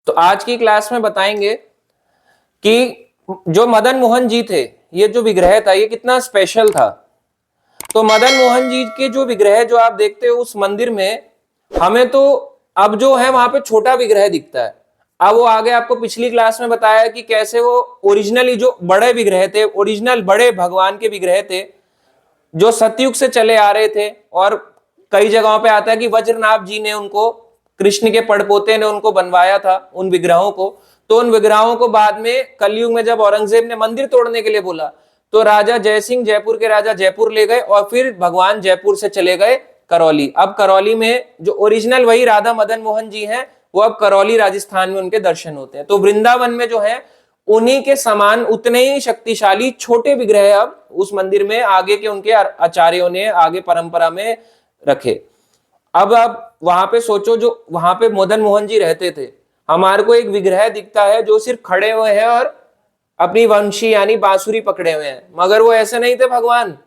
तो आज की क्लास में बताएंगे कि जो मदन मोहन जी थे, ये जो विग्रह था ये कितना स्पेशल था। तो मदन मोहन जी के जो विग्रह जो आप देखते हो उस मंदिर में, हमें तो अब जो है वहां पे छोटा विग्रह दिखता है। अब वो आगे आपको पिछली क्लास में बताया कि कैसे वो ओरिजिनली जो बड़े विग्रह थे, ओरिजिनल बड़े भगवान के विग्रह थे जो सतयुग से चले आ रहे थे। और कई जगहों पे आता है कि वज्रनाभ जी ने उनको, कृष्ण के पड़पोते ने उनको बनवाया था उन विग्रहों को। तो उन विग्रहों को बाद में कलयुग में जब औरंगजेब ने मंदिर तोड़ने के लिए बोला तो राजा जयसिंह, जयपुर के राजा जयपुर ले गए और फिर भगवान जयपुर से चले गए करौली। अब करौली में जो ओरिजिनल वही राधा मदन मोहन जी हैं, वो अब करौली राजस्थान में उनके दर्शन होते हैं। तो वृंदावन में जो है उन्हीं के समान उतने ही शक्तिशाली छोटे विग्रह अब उस मंदिर में आगे के उनके आचार्यों ने आगे परंपरा में रखे। अब आप वहां पे सोचो, जो वहां पे मदन मोहन जी रहते थे, हमारे को एक विग्रह दिखता है जो सिर्फ खड़े हुए हैं और अपनी वंशी यानी बांसुरी पकड़े हुए हैं, मगर वो ऐसे नहीं थे। भगवान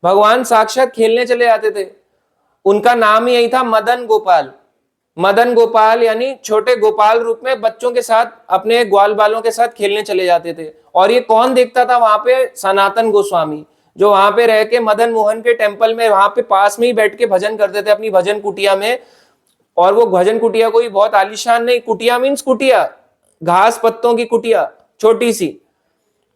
भगवान साक्षात खेलने चले आते थे। उनका नाम ही यही था, मदन गोपाल। मदन गोपाल यानी छोटे गोपाल रूप में बच्चों के साथ, अपने ग्वाल बालों के साथ खेलने चले जाते थे। और ये कौन देखता था वहां पे? सनातन गोस्वामी, जो वहां पे रह के मदन मोहन के टेम्पल में वहां पे पास में ही बैठ के भजन करते थे अपनी भजन कुटिया में। और वो भजन कुटिया कोई बहुत आलीशान नहीं, कुटिया मीन्स कुटिया, घास पत्तों की कुटिया छोटी सी।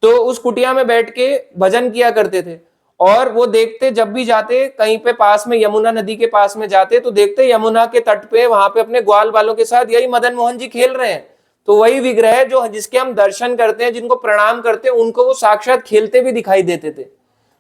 तो उस कुटिया में बैठ के भजन किया करते थे। और वो देखते, जब भी जाते कहीं पे पास में यमुना नदी के पास में जाते तो देखते यमुना के तट पे वहां पे अपने ग्वाल बालों के साथ यही मदन मोहन जी खेल रहे हैं। तो वही विग्रह जो जिसके हम दर्शन करते हैं, जिनको प्रणाम करते हैं, उनको वो साक्षात खेलते भी दिखाई देते थे।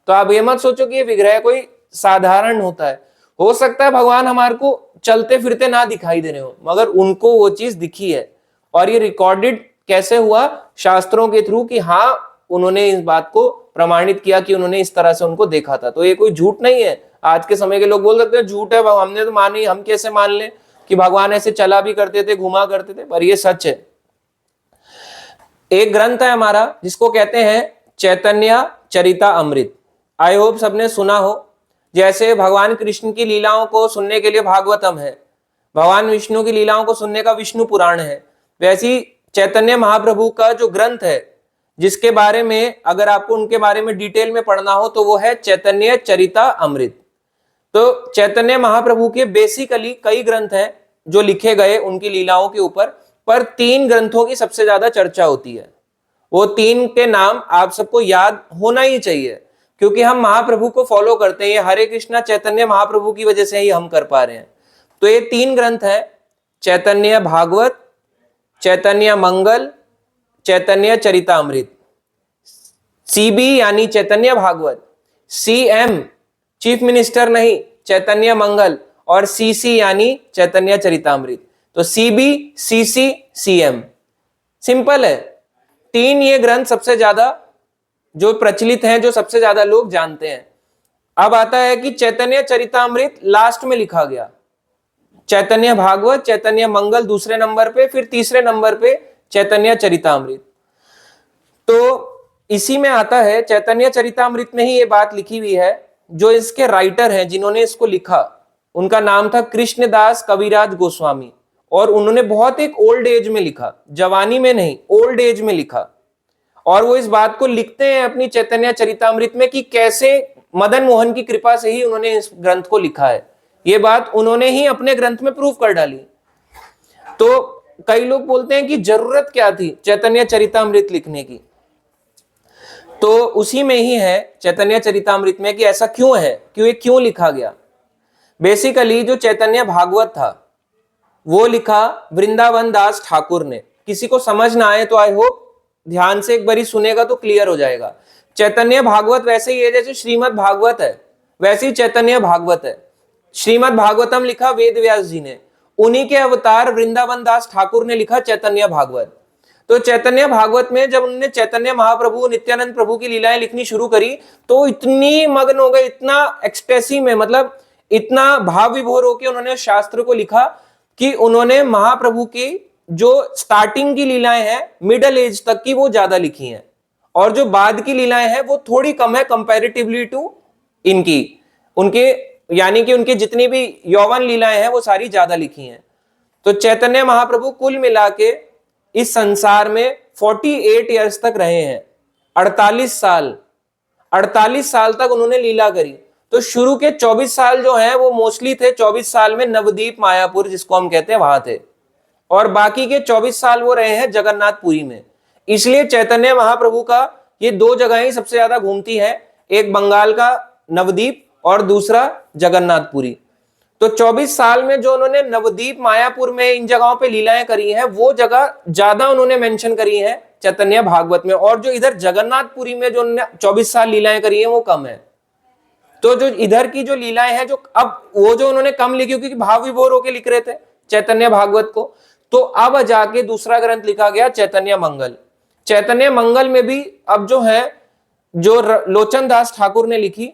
तो आप ये मत सोचो कि ये विग्रह कोई साधारण होता है। हो सकता है भगवान हमारे को चलते फिरते ना दिखाई दे रहे हो, मगर उनको वो चीज दिखी है। और ये रिकॉर्डेड कैसे हुआ? शास्त्रों के थ्रू, कि हाँ उन्होंने इस बात को प्रमाणित किया कि उन्होंने इस तरह से उनको देखा था। तो ये कोई झूठ नहीं है। आज के समय के लोग बोल सकते हैं झूठ है, हमने तो मानी, हम कैसे मान लें कि भगवान ऐसे चला भी करते थे, घुमा करते थे? पर ये सच है। एक ग्रंथ है हमारा जिसको कहते हैं चैतन्य चरिता अमृत। आई होप सबने सुना हो। जैसे भगवान कृष्ण की लीलाओं को सुनने के लिए भागवतम है, भगवान विष्णु की लीलाओं को सुनने का विष्णु पुराण है, वैसी चैतन्य महाप्रभु का जो ग्रंथ है, जिसके बारे में अगर आपको उनके बारे में डिटेल में पढ़ना हो तो वो है चैतन्य चरिता अमृत। तो चैतन्य महाप्रभु के बेसिकली कई ग्रंथ हैं जो लिखे गए उनकी लीलाओं के ऊपर, पर 3 ग्रंथों की सबसे ज्यादा चर्चा होती है। वो 3 के नाम आप सबको याद होना ही चाहिए, क्योंकि हम महाप्रभु को फॉलो करते हैं। ये हरे कृष्णा चैतन्य महाप्रभु की वजह से ही हम कर पा रहे हैं। तो ये 3 ग्रंथ है, चैतन्य भागवत, चैतन्य मंगल, चैतन्य चरितामृत। सीबी यानी चैतन्य भागवत, सीएम चीफ मिनिस्टर नहीं, चैतन्य मंगल, और सीसी यानी चैतन्य चरितामृत। तो सीबी, सीसी, सीएम, सिंपल है। 3 ये ग्रंथ सबसे ज्यादा जो प्रचलित हैं, जो सबसे ज्यादा लोग जानते हैं। अब आता है कि चैतन्य चरितामृत लास्ट में लिखा गया, चैतन्य भागवत, चैतन्य मंगल दूसरे नंबर पे, फिर तीसरे नंबर पे चैतन्य चरितामृत। तो इसी में आता है, चैतन्य चरितामृत में ही ये बात लिखी हुई है। जो इसके राइटर हैं, जिन्होंने इसको लिखा, उनका नाम था कृष्णदास कविराज गोस्वामी। और उन्होंने बहुत एक ओल्ड एज में लिखा, जवानी में नहीं, ओल्ड एज में लिखा। और वो इस बात को लिखते हैं अपनी चैतन्य चरितामृत में कि कैसे मदन मोहन की कृपा से ही उन्होंने इस ग्रंथ को लिखा है। ये बात उन्होंने ही अपने ग्रंथ में प्रूव कर डाली। तो कई लोग बोलते हैं कि जरूरत क्या थी चैतन्य चरितामृत लिखने की? तो उसी में ही है चैतन्य चरितामृत में कि ऐसा क्यों है, क्यों लिखा गया। बेसिकली जो चैतन्य भागवत था वो लिखा वृंदावन दास ठाकुर ने। किसी को समझ ना आए तो आई होप ध्यान से एक बारी सुनेगा तो क्लियर हो जाएगा। चैतन्य भागवत वैसे ही है जैसे श्रीमद् भागवत है, वैसे ही चैतन्य भागवत है। श्रीमद् भागवतम लिखा वेद व्यास जी ने, उन्हीं के अवतार वृंदावन दास ठाकुर ने लिखा चैतन्य भागवत। तो चैतन्य भागवत में जब उन्होंने चैतन्य महाप्रभु, नित्यानंद प्रभु की लीलाएं लिखनी शुरू करी तो इतनी मग्न हो गए, इतना एक्सटेसी में, मतलब इतना भाव विभोर होकर उन्होंने शास्त्र को लिखा कि उन्होंने महाप्रभु की जो स्टार्टिंग की लीलाएं हैं, मिडल एज तक की, वो ज्यादा लिखी हैं। और जो बाद की लीलाएं हैं वो थोड़ी कम है कंपैरेटिवली टू इनकी, उनके यानी कि उनकी जितनी भी यौवन लीलाएं हैं वो सारी ज्यादा लिखी हैं। तो चैतन्य महाप्रभु कुल मिला के इस संसार में 48 ईयर्स तक रहे हैं। 48 साल तक उन्होंने लीला करी। तो शुरू के 24 साल जो हैं वो मोस्टली थे 24 साल में नवद्वीप मायापुर जिसको हम कहते हैं वहां थे, और बाकी के 24 साल वो रहे हैं जगन्नाथपुरी में। इसलिए चैतन्य महाप्रभु का ये दो जगह ही सबसे ज्यादा घूमती है, एक बंगाल का नवद्वीप और दूसरा जगन्नाथपुरी। तो 24 साल में जो उन्होंने नवद्वीप मायापुर में इन जगहों पे लीलाएं करी हैं वो जगह ज्यादा उन्होंने मेंशन करी है चैतन्य भागवत में, और जो इधर जगन्नाथपुरी में जो उन्होंने 24 साल लीलाएं करी है वो कम है। तो जो इधर की जो लीलाएं हैं जो अब वो जो उन्होंने कम लिखी क्योंकि भाव विभोर होकर लिख रहे थे चैतन्य भागवत को, तो अब जाके दूसरा ग्रंथ लिखा गया चैतन्य मंगल। चैतन्य मंगल में भी अब जो है जो लोचन दास ठाकुर ने लिखी,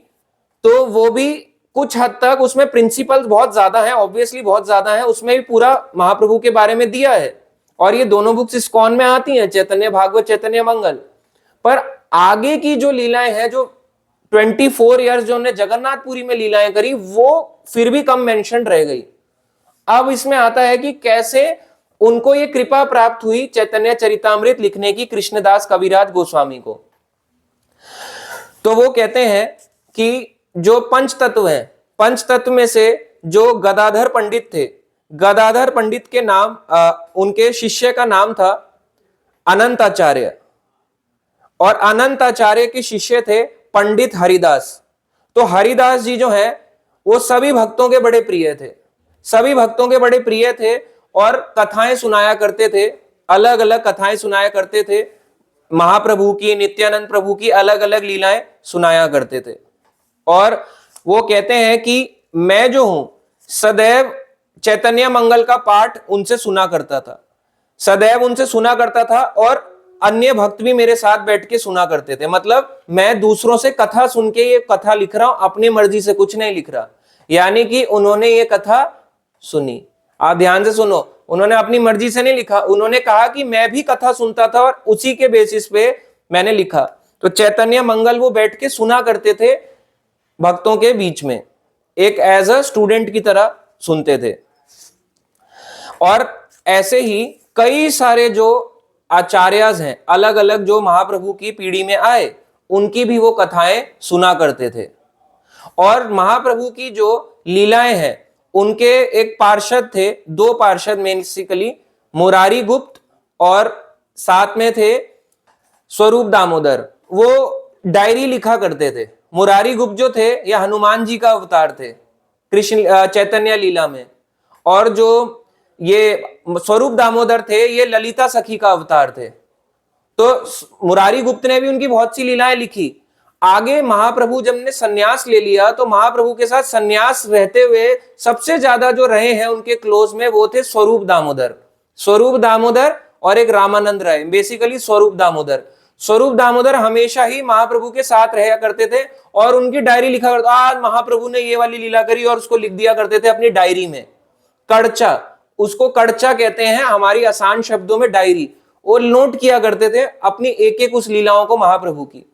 तो वो भी कुछ हद तक उसमें प्रिंसिपल्स बहुत ज्यादा हैं, ऑब्वियसली बहुत ज्यादा हैं, उसमें भी पूरा महाप्रभु के बारे में दिया है। और ये दोनों बुक्स इस्कॉन में आती हैं, चैतन्य भागवत चैतन्य मंगल। पर आगे की जो लीलाएं हैं, जो 24 ईयर्स जो उन्होंने जगन्नाथपुरी में लीलाएं करी, वो फिर भी कम मेंशन रह गई। अब इसमें आता है कि कैसे उनको ये कृपा प्राप्त हुई चैतन्य चरितामृत लिखने की कृष्णदास कविराज गोस्वामी को। तो वो कहते हैं कि जो पंच तत्व हैं, पंच तत्व में से जो गदाधर पंडित थे, गदाधर पंडित के नाम उनके शिष्य का नाम था अनंताचार्य, और अनंताचार्य के शिष्य थे पंडित हरिदास। तो हरिदास जी जो है वो सभी भक्तों के बड़े प्रिय थे, सभी भक्तों के बड़े प्रिय थे, और कथाएं सुनाया करते थे, अलग अलग कथाएं सुनाया करते थे, महाप्रभु की, नित्यानंद प्रभु की अलग अलग लीलाएं सुनाया करते थे। और वो कहते हैं कि मैं जो हूं सदैव चैतन्य मंगल का पाठ उनसे सुना करता था, सदैव उनसे सुना करता था, और अन्य भक्त भी मेरे साथ बैठ के सुना करते थे। मतलब मैं दूसरों से कथा सुन के ये कथा लिख रहा हूं, अपनी मर्जी से कुछ नहीं लिख रहा। यानी कि उन्होंने ये कथा सुनी, आप ध्यान से सुनो, उन्होंने अपनी मर्जी से नहीं लिखा, उन्होंने कहा कि मैं भी कथा सुनता था और उसी के बेसिस पे मैंने लिखा। तो चैतन्य मंगल वो बैठ के सुना करते थे भक्तों के बीच में, एक एज अ स्टूडेंट की तरह सुनते थे। और ऐसे ही कई सारे जो आचार्यज हैं अलग अलग जो महाप्रभु की पीढ़ी में आए, उनकी भी वो कथाएं सुना करते थे। और महाप्रभु की जो लीलाएं हैं उनके एक पार्षद थे, दो पार्षद बेसिकली, मुरारी गुप्त और साथ में थे स्वरूप दामोदर। वो डायरी लिखा करते थे। मुरारी गुप्त जो थे ये हनुमान जी का अवतार थे कृष्ण चैतन्य लीला में, और जो ये स्वरूप दामोदर थे ये ललिता सखी का अवतार थे। तो मुरारी गुप्त ने भी उनकी बहुत सी लीलाएं लिखी। आगे महाप्रभु जब ने सन्यास ले लिया तो महाप्रभु के साथ सन्यास रहते हुए सबसे ज्यादा जो रहे हैं उनके क्लोज में वो थे स्वरूप दामोदर, स्वरूप दामोदर और एक रामानंद राय, बेसिकली स्वरूप दामोदर। स्वरूप दामोदर हमेशा ही महाप्रभु के साथ रहा करते थे और उनकी डायरी लिखा करते, आज महाप्रभु ने ये वाली लीला करी, और उसको लिख दिया करते थे अपनी डायरी में। कड़चा, उसको कड़चा कहते हैं हमारी आसान शब्दों में डायरी। और नोट किया करते थे अपनी एक एक उस लीलाओं को महाप्रभु की।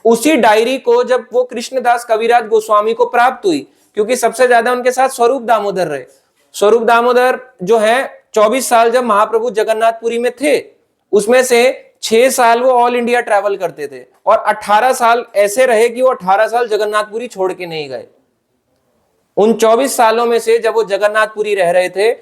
उसी डायरी को जब वो कृष्णदास कविराज गोस्वामी को प्राप्त हुई, क्योंकि सबसे ज्यादा उनके साथ स्वरूप दामोदर रहे। स्वरूप दामोदर जो है 24 साल जब महाप्रभु जगन्नाथपुरी में थे, उसमें से 6 साल वो ऑल इंडिया ट्रैवल करते थे, और 18 साल ऐसे रहे कि वो 18 साल जगन्नाथपुरी छोड़ के नहीं गए। उन 24 सालों में से जब वो जगन्नाथपुरी रह रहे थे,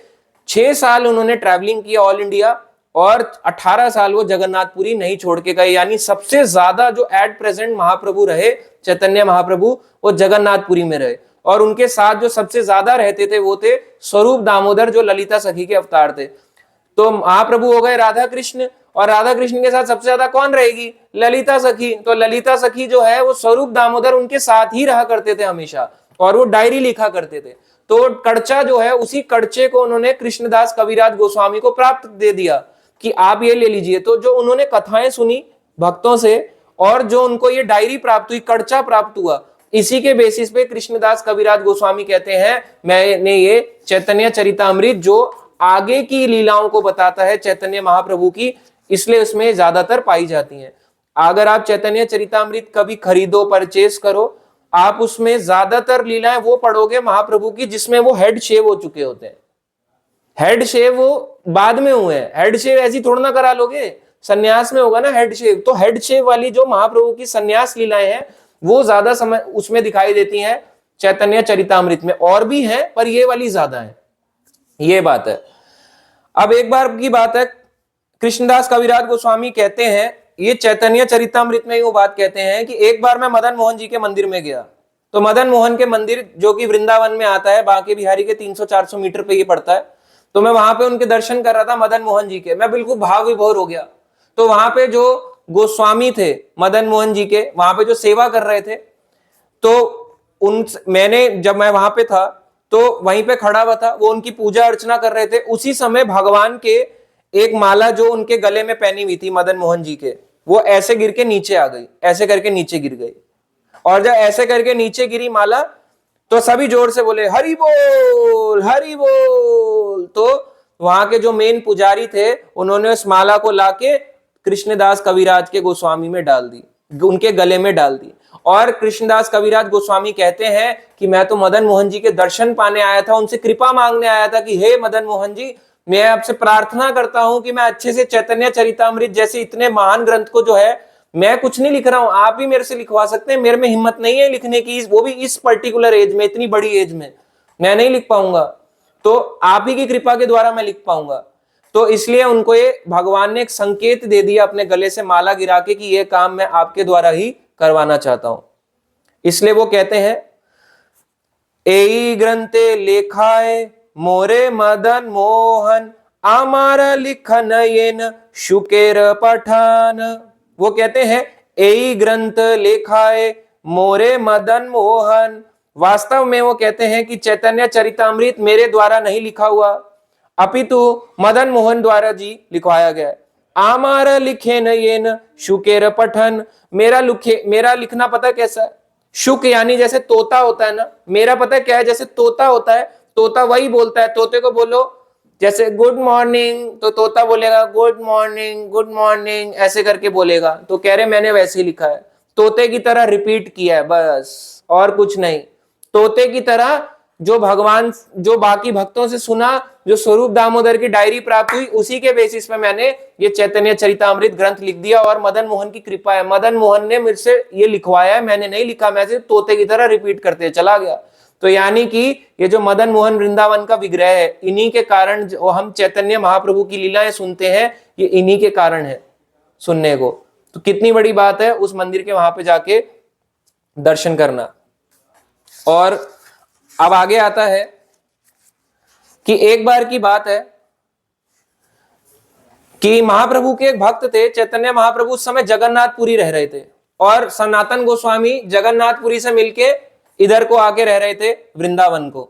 6 साल उन्होंने ट्रैवलिंग किया ऑल इंडिया, और 18 साल वो जगन्नाथपुरी नहीं छोड़ के गए। यानी सबसे ज्यादा जो एट प्रेजेंट महाप्रभु रहे, चैतन्य महाप्रभु, वो जगन्नाथपुरी में रहे। और उनके साथ जो सबसे ज्यादा रहते थे वो थे स्वरूप दामोदर, जो ललिता सखी के अवतार थे। तो महाप्रभु हो गए राधा कृष्ण, और राधा कृष्ण के साथ सबसे ज्यादा कौन रहेगी? ललिता सखी। तो ललिता सखी जो है वो स्वरूप दामोदर उनके साथ ही रहा करते थे हमेशा, और वो डायरी लिखा करते थे। तो कड़चा जो है, उसी कड़चे को उन्होंने कृष्णदास कविराज गोस्वामी को प्राप्त दे दिया कि आप ये ले लीजिए। तो जो उन्होंने कथाएं सुनी भक्तों से, और जो उनको ये डायरी प्राप्त हुई, कड़चा प्राप्त हुआ, इसी के बेसिस पे कृष्णदास कविराज गोस्वामी कहते हैं मैंने ये चैतन्य चरितामृत जो आगे की लीलाओं को बताता है चैतन्य महाप्रभु की, इसलिए उसमें ज्यादातर पाई जाती हैं। अगर आप चैतन्य चरितामृत कभी खरीदो, परचेस करो, आप उसमें ज्यादातर लीलाएं वो पढ़ोगे महाप्रभु की जिसमें वो हेड शेव हो चुके होते हैं। हेड शेव वो बाद में हुए हैं, हेड शेव ऐसी थोड़ा ना करा लोगे, सन्यास में होगा ना हेड शेव। तो हेड शेव वाली जो महाप्रभु की सन्यास लीलाएं हैं वो ज्यादा समय उसमें दिखाई देती हैं चैतन्य चरितामृत में, और भी हैं पर ये वाली ज्यादा है, ये बात है। अब एक बार की बात है, कृष्णदास कविराज गोस्वामी कहते हैं, ये चैतन्य चरितामृत में ही वो बात कहते हैं कि एक बार मैं मदन मोहन जी के मंदिर में गया, तो मदन मोहन के मंदिर जो कि वृंदावन में आता है, बांके बिहारी के 300-400 मीटर पे ये पड़ता है, तो मैं वहां पे उनके दर्शन कर रहा था मदन मोहन जी के, मैं बिल्कुल भाव विभोर हो गया। तो वहां पे जो गोस्वामी थे मदन मोहन जी के, वहां पे जो सेवा कर रहे थे, तो उन मैंने जब मैं वहां पे था तो वहीं पे खड़ा हुआ था, वो उनकी पूजा अर्चना कर रहे थे। उसी समय भगवान के एक माला जो उनके गले में पहनी हुई थी मदन मोहन जी के, वो ऐसे गिर के नीचे आ गई, ऐसे करके नीचे गिर गई। और जब ऐसे करके नीचे गिरी माला तो सभी जोर से बोले हरि बोल हरि बोल। तो वहां के जो मेन पुजारी थे उन्होंने उस माला को लाके कृष्णदास कविराज के गोस्वामी में डाल दी, उनके गले में डाल दी। और कृष्णदास कविराज गोस्वामी कहते हैं कि मैं तो मदन मोहन जी के दर्शन पाने आया था, उनसे कृपा मांगने आया था कि हे मदन मोहन जी, मैं आपसे प्रार्थना करता हूं कि मैं अच्छे से चैतन्य चरितामृत जैसे इतने महान ग्रंथ को जो है, मैं कुछ नहीं लिख रहा हूं, आप ही मेरे से लिखवा सकते हैं, मेरे में हिम्मत नहीं है लिखने की, वो भी इस पर्टिकुलर एज में, इतनी बड़ी एज में मैं नहीं लिख पाऊंगा, तो आप ही की कृपा के द्वारा मैं लिख पाऊंगा। तो इसलिए उनको ये भगवान ने एक संकेत दे दिया अपने गले से माला गिरा के कि ये काम मैं आपके द्वारा ही करवाना चाहता हूं। इसलिए वो कहते हैं एई ग्रंथे लेखाए मोरे मदन मोहन आमारा लिखन येन शुकेर पठान। वो कहते हैं एई ग्रंथ लेखाए मोरे मदन मोहन, वास्तव में वो कहते हैं कि चैतन्य चरितामृत मेरे द्वारा नहीं लिखा हुआ, अपितु मदन मोहन द्वारा जी लिखवाया गया। आमार लिखे न ये न शुकेर पठन, मेरा लिखना पता कैसा है, शुक यानी जैसे तोता होता है ना, मेरा पता है क्या है, जैसे तोता होता है, तोता वही बोलता है, तोते को बोलो जैसे गुड मॉर्निंग, तो तोता बोलेगा गुड मॉर्निंग गुड मॉर्निंग, ऐसे करके बोलेगा। तो कह रहे मैंने वैसे ही लिखा है, तोते की तरह रिपीट किया है बस, और कुछ नहीं। तोते की तरह जो भगवान, जो बाकी भक्तों से सुना, जो स्वरूप दामोदर की डायरी प्राप्त हुई, उसी के बेसिस पे मैंने ये चैतन्य चरितामृत ग्रंथ लिख दिया। और मदन मोहन की कृपा है, मदन मोहन ने मुझसे ये लिखवाया है, मैंने नहीं लिखा, मैं सिर्फ तोते की तरह रिपीट करते चला गया। तो यानी कि ये जो मदन मोहन वृंदावन का विग्रह है, इन्हीं के कारण जो हम चैतन्य महाप्रभु की लीलाएं सुनते हैं, ये इन्हीं के कारण है सुनने को। तो कितनी बड़ी बात है उस मंदिर के वहां पे जाके दर्शन करना। और अब आगे आता है कि एक बार की बात है कि महाप्रभु के एक भक्त थे, चैतन्य महाप्रभु उस समय जगन्नाथपुरी रह रहे थे, और सनातन गोस्वामी जगन्नाथपुरी से मिलके इधर को आके रह रहे थे वृंदावन को।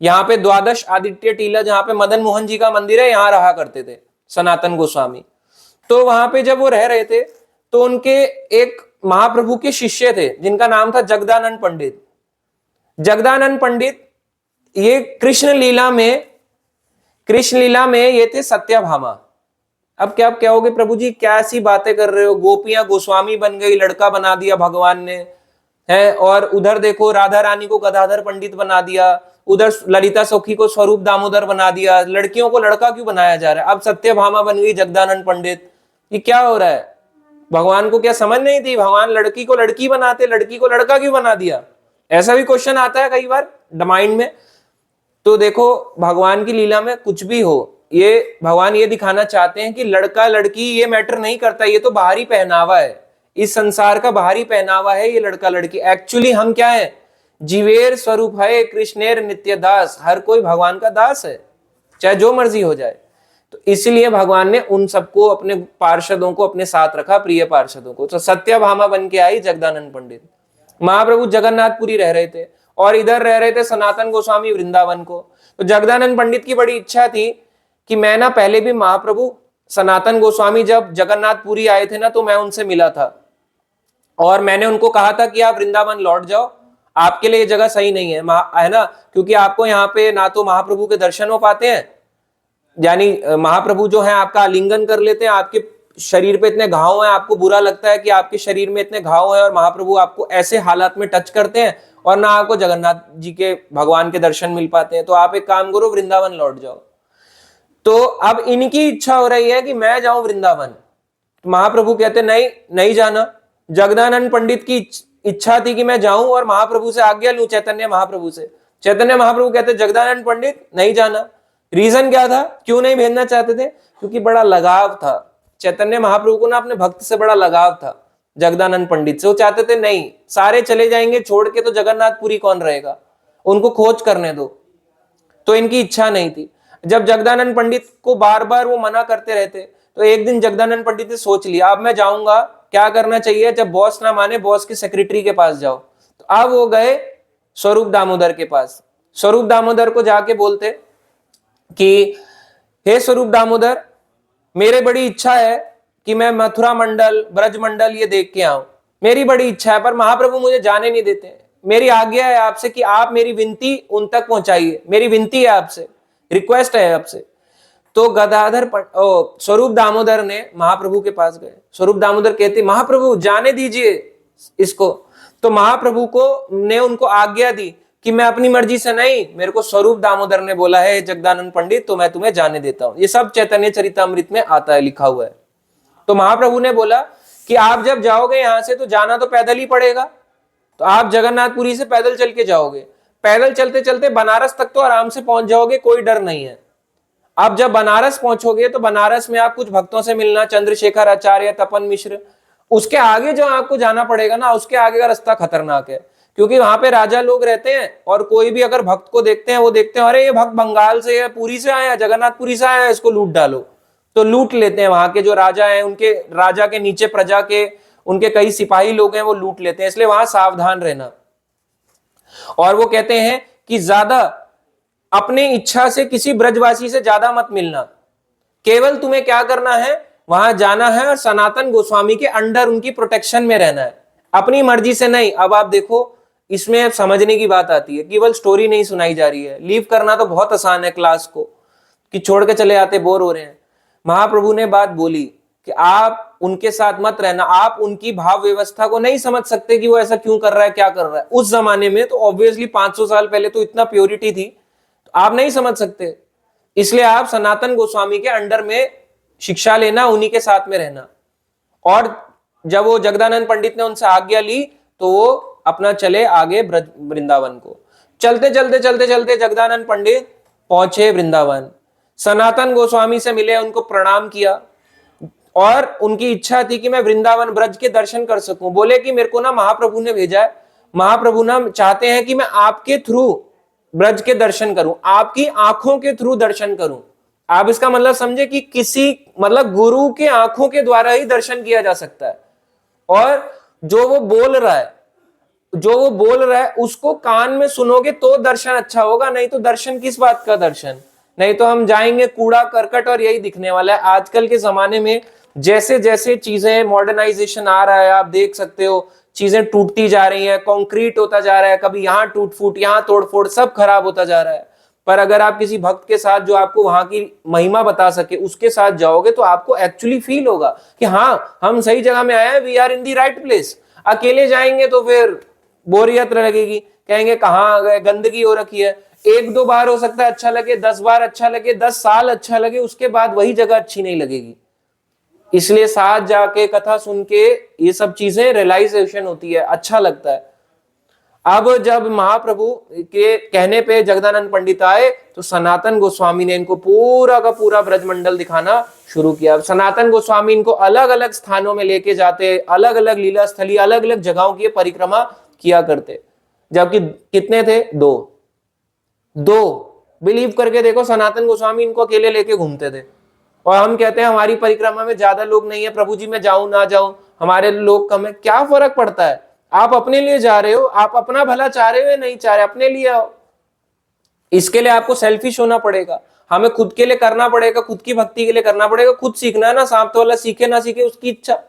यहाँ पे द्वादश आदित्य टीला, जहां पे मदन मोहन जी का मंदिर है, यहां रहा करते थे सनातन गोस्वामी। तो वहां पे जब वो रह रहे थे तो उनके एक महाप्रभु के शिष्य थे जिनका नाम था जगदानंद पंडित। जगदानंद पंडित ये कृष्ण लीला में ये थे सत्यभामा। अब क्या आप कहोगे प्रभु जी क्या ऐसी बातें कर रहे हो, गोपियां गोस्वामी बन गई, लड़का बना दिया भगवान ने है, और उधर देखो राधा रानी को गदाधर पंडित बना दिया, उधर ललिता सखी को स्वरूप दामोदर बना दिया, लड़कियों को लड़का क्यों बनाया जा रहा है, अब सत्यभामा बन गई जगदानंद पंडित, ये क्या हो रहा है? भगवान को क्या समझ नहीं थी, भगवान लड़की को लड़की बनाते, लड़की को लड़का क्यों बना दिया? ऐसा भी क्वेश्चन आता है कई बार माइंड में। तो देखो भगवान की लीला में कुछ भी हो, ये भगवान ये दिखाना चाहते हैं कि लड़का लड़की ये मैटर नहीं करता, ये तो बाहरी पहनावा है, इस संसार का बाहरी पहनावा है ये लड़का लड़की। एक्चुअली हम क्या है, जीवेर स्वरूप है कृष्णेर नित्य दास, हर कोई भगवान का दास है, चाहे जो मर्जी हो जाए। तो इसलिए भगवान ने उन सबको, अपने पार्षदों को अपने साथ रखा, प्रिय पार्षदों को। तो सत्यभामा बन के आई जगदानंद पंडित। महाप्रभु जगन्नाथपुरी रह रहे थे और इधर रह रहे थे सनातन गोस्वामी वृंदावन को। तो जगदानंद पंडित की बड़ी इच्छा थी कि मैं ना, पहले भी महाप्रभु सनातन गोस्वामी जब जगन्नाथपुरी आए थे ना, तो मैं उनसे मिला था और मैंने उनको कहा था कि आप वृंदावन लौट जाओ, आपके लिए ये जगह सही नहीं है ना, क्योंकि आपको यहाँ पे ना तो महाप्रभु के दर्शन हो पाते हैं, यानी महाप्रभु जो है आपका आलिंगन कर लेते हैं, आपके शरीर पे इतने घाव हैं, आपको बुरा लगता है कि आपके शरीर में इतने घाव हैं, और महाप्रभु आपको ऐसे हालात में टच करते हैं, और ना आपको जगन्नाथ जी के भगवान के दर्शन मिल पाते हैं। तो आप एक काम करो, वृंदावन लौट जाओ। तो अब इनकी इच्छा हो रही है कि मैं जाऊं वृंदावन। महाप्रभु कहते नहीं, नहीं जाना। जगदानंद पंडित की इच्छा थी कि मैं जाऊं और महाप्रभु से आज्ञा लूं, चैतन्य महाप्रभु से। चैतन्य महाप्रभु कहते जगदानंद पंडित नहीं जाना। रीजन क्या था, क्यों नहीं भेजना चाहते थे? क्योंकि बड़ा लगाव था चैतन्य महाप्रभु को ना, अपने भक्त से बड़ा लगाव था जगदानंद पंडित से। वो चाहते थे नहीं, सारे चले जाएंगे छोड़ के तो जगन्नाथपुरी कौन रहेगा, उनको खोज करने दो। तो इनकी इच्छा नहीं थी। जब जगदानंद पंडित को बार बार वो मना करते रहते, तो एक दिन जगदानंद पंडित ने सोच लिया अब मैं जाऊंगा, क्या करना चाहिए, जब बॉस ना माने बॉस के सेक्रेटरी के पास जाओ। तो अब वो गए स्वरूप दामोदर के पास। स्वरूप दामोदर को जाके बोलते कि हे स्वरूप दामोदर, मेरे बड़ी इच्छा है कि मैं मथुरा मंडल, ब्रज मंडल ये देख के आऊं, मेरी बड़ी इच्छा है, पर महाप्रभु मुझे जाने नहीं देते। मेरी आज्ञा है आपसे कि आप मेरी विनती उन तक पहुंचाइए, मेरी विनती है आपसे, रिक्वेस्ट है आपसे। तो स्वरूप दामोदर ने महाप्रभु के पास गए। स्वरूप दामोदर कहते महाप्रभु जाने दीजिए इसको। तो महाप्रभु को ने उनको आज्ञा दी कि मैं अपनी मर्जी से नहीं, मेरे को स्वरूप दामोदर ने बोला है जगदानंद पंडित, तो मैं तुम्हें जाने देता हूं। ये सब चैतन्य चरितामृत में आता है, लिखा हुआ है। तो महाप्रभु ने बोला कि आप जब जाओगे यहां से तो जाना तो पैदल ही पड़ेगा, तो आप जगन्नाथपुरी से पैदल चल के जाओगे। पैदल चलते चलते बनारस तक तो आराम से पहुंच जाओगे, कोई डर नहीं है। आप जब बनारस पहुंचोगे तो बनारस में आप कुछ भक्तों से मिलना, चंद्रशेखर आचार्य, तपन मिश्र। उसके आगे जो आपको जाना पड़ेगा ना, उसके आगे का रास्ता खतरनाक है, क्योंकि वहां पे राजा लोग रहते हैं और कोई भी अगर भक्त को देखते हैं, वो देखते हैं अरे ये भक्त बंगाल से या पुरी से आया, जगन्नाथपुरी से आया, इसको लूट डालो। तो लूट लेते हैं वहां के जो राजा हैं, उनके राजा के नीचे प्रजा के उनके कई सिपाही लोग हैं, वो लूट लेते हैं। इसलिए वहां सावधान रहना। और वो कहते हैं कि ज्यादा अपने इच्छा से किसी ब्रजवासी से ज्यादा मत मिलना। केवल तुम्हें क्या करना है, वहां जाना है और सनातन गोस्वामी के अंडर उनकी प्रोटेक्शन में रहना है, अपनी मर्जी से नहीं। अब आप देखो, इसमें समझने की बात आती है, केवल स्टोरी नहीं सुनाई जा रही है। लीव करना तो बहुत आसान है क्लास को, कि छोड़ के चले आते, बोर हो रहे हैं। महाप्रभु ने बात बोली कि आप उनके साथ मत रहना, आप उनकी भाव व्यवस्था को नहीं समझ सकते कि वो ऐसा क्यों कर रहा है, क्या कर रहा है। उस जमाने में तो ऑब्वियसली 500 साल पहले तो इतना प्योरिटी थी, तो आप नहीं समझ सकते। इसलिए आप सनातन गोस्वामी के अंडर में शिक्षा लेना, उन्हीं के साथ में रहना। और जब वो जगदानंद पंडित ने उनसे आज्ञा ली तो वो अपना चले आगे वृंदावन को। चलते चलते चलते चलते जगदानंद पंडित पहुंचे वृंदावन, सनातन गोस्वामी से मिले, उनको प्रणाम किया और उनकी इच्छा थी कि मैं वृंदावन ब्रज के दर्शन कर सकूं। बोले कि मेरे को ना महाप्रभु ने भेजा है, महाप्रभु ना चाहते हैं कि मैं आपके थ्रू ब्रज के दर्शन करूं, आपकी आंखों के थ्रू दर्शन करूं। आप इसका मतलब समझे कि किसी मतलब गुरु के आंखों के द्वारा ही दर्शन किया जा सकता है। और जो वो बोल रहा है उसको कान में सुनोगे तो दर्शन अच्छा होगा, नहीं तो दर्शन किस बात का दर्शन। नहीं तो हम जाएंगे कूड़ा करकट और यही दिखने वाला है। आजकल के जमाने में जैसे जैसे चीजें मॉडर्नाइजेशन आ रहा है, आप देख सकते हो चीजें टूटती जा रही हैं, कंक्रीट होता जा रहा है, कभी यहाँ टूट फूट, यहाँ तोड़ फोड़, सब खराब होता जा रहा है। पर अगर आप किसी भक्त के साथ जो आपको वहां की महिमा बता सके, उसके साथ जाओगे तो आपको एक्चुअली फील होगा कि हाँ हम सही जगह में आए हैं, we are in the right place. अकेले जाएंगे तो फिर बोरियत लगेगी, कहेंगे कहाँ आ गए, गंदगी हो रखी है। 1-2 बार हो सकता है अच्छा लगे, 10 बार अच्छा लगे, 10 साल अच्छा लगे, उसके बाद वही जगह अच्छी नहीं लगेगी। इसलिए साथ जाके कथा सुन के ये सब चीजें रियलाइजेशन होती है, अच्छा लगता है। अब जब महाप्रभु के कहने पे जगदानंद पंडित आए तो सनातन गोस्वामी ने इनको पूरा का पूरा ब्रजमंडल दिखाना शुरू किया। सनातन गोस्वामी इनको अलग अलग स्थानों में लेके जाते, अलग अलग लीला स्थली, अलग अलग जगहों की परिक्रमा किया करते। जबकि कितने थे? 2 बिलीव करके देखो, सनातन गोस्वामी इनको अकेले लेके घूमते थे। और हम कहते हैं हमारी परिक्रमा में ज्यादा लोग नहीं है, प्रभु जी मैं जाऊं ना जाऊं, हमारे लोग कम है, क्या फर्क पड़ता है। आप अपने लिए जा रहे हो, आप अपना भला चाह रहे हो या नहीं चाह रहे, अपने लिए आओ। इसके लिए आपको सेल्फिश होना पड़ेगा, हमें खुद के लिए करना पड़ेगा, खुद की भक्ति के लिए करना पड़ेगा। खुद सीखना है ना, सांप वाला सीखे ना सीखे उसकी इच्छा,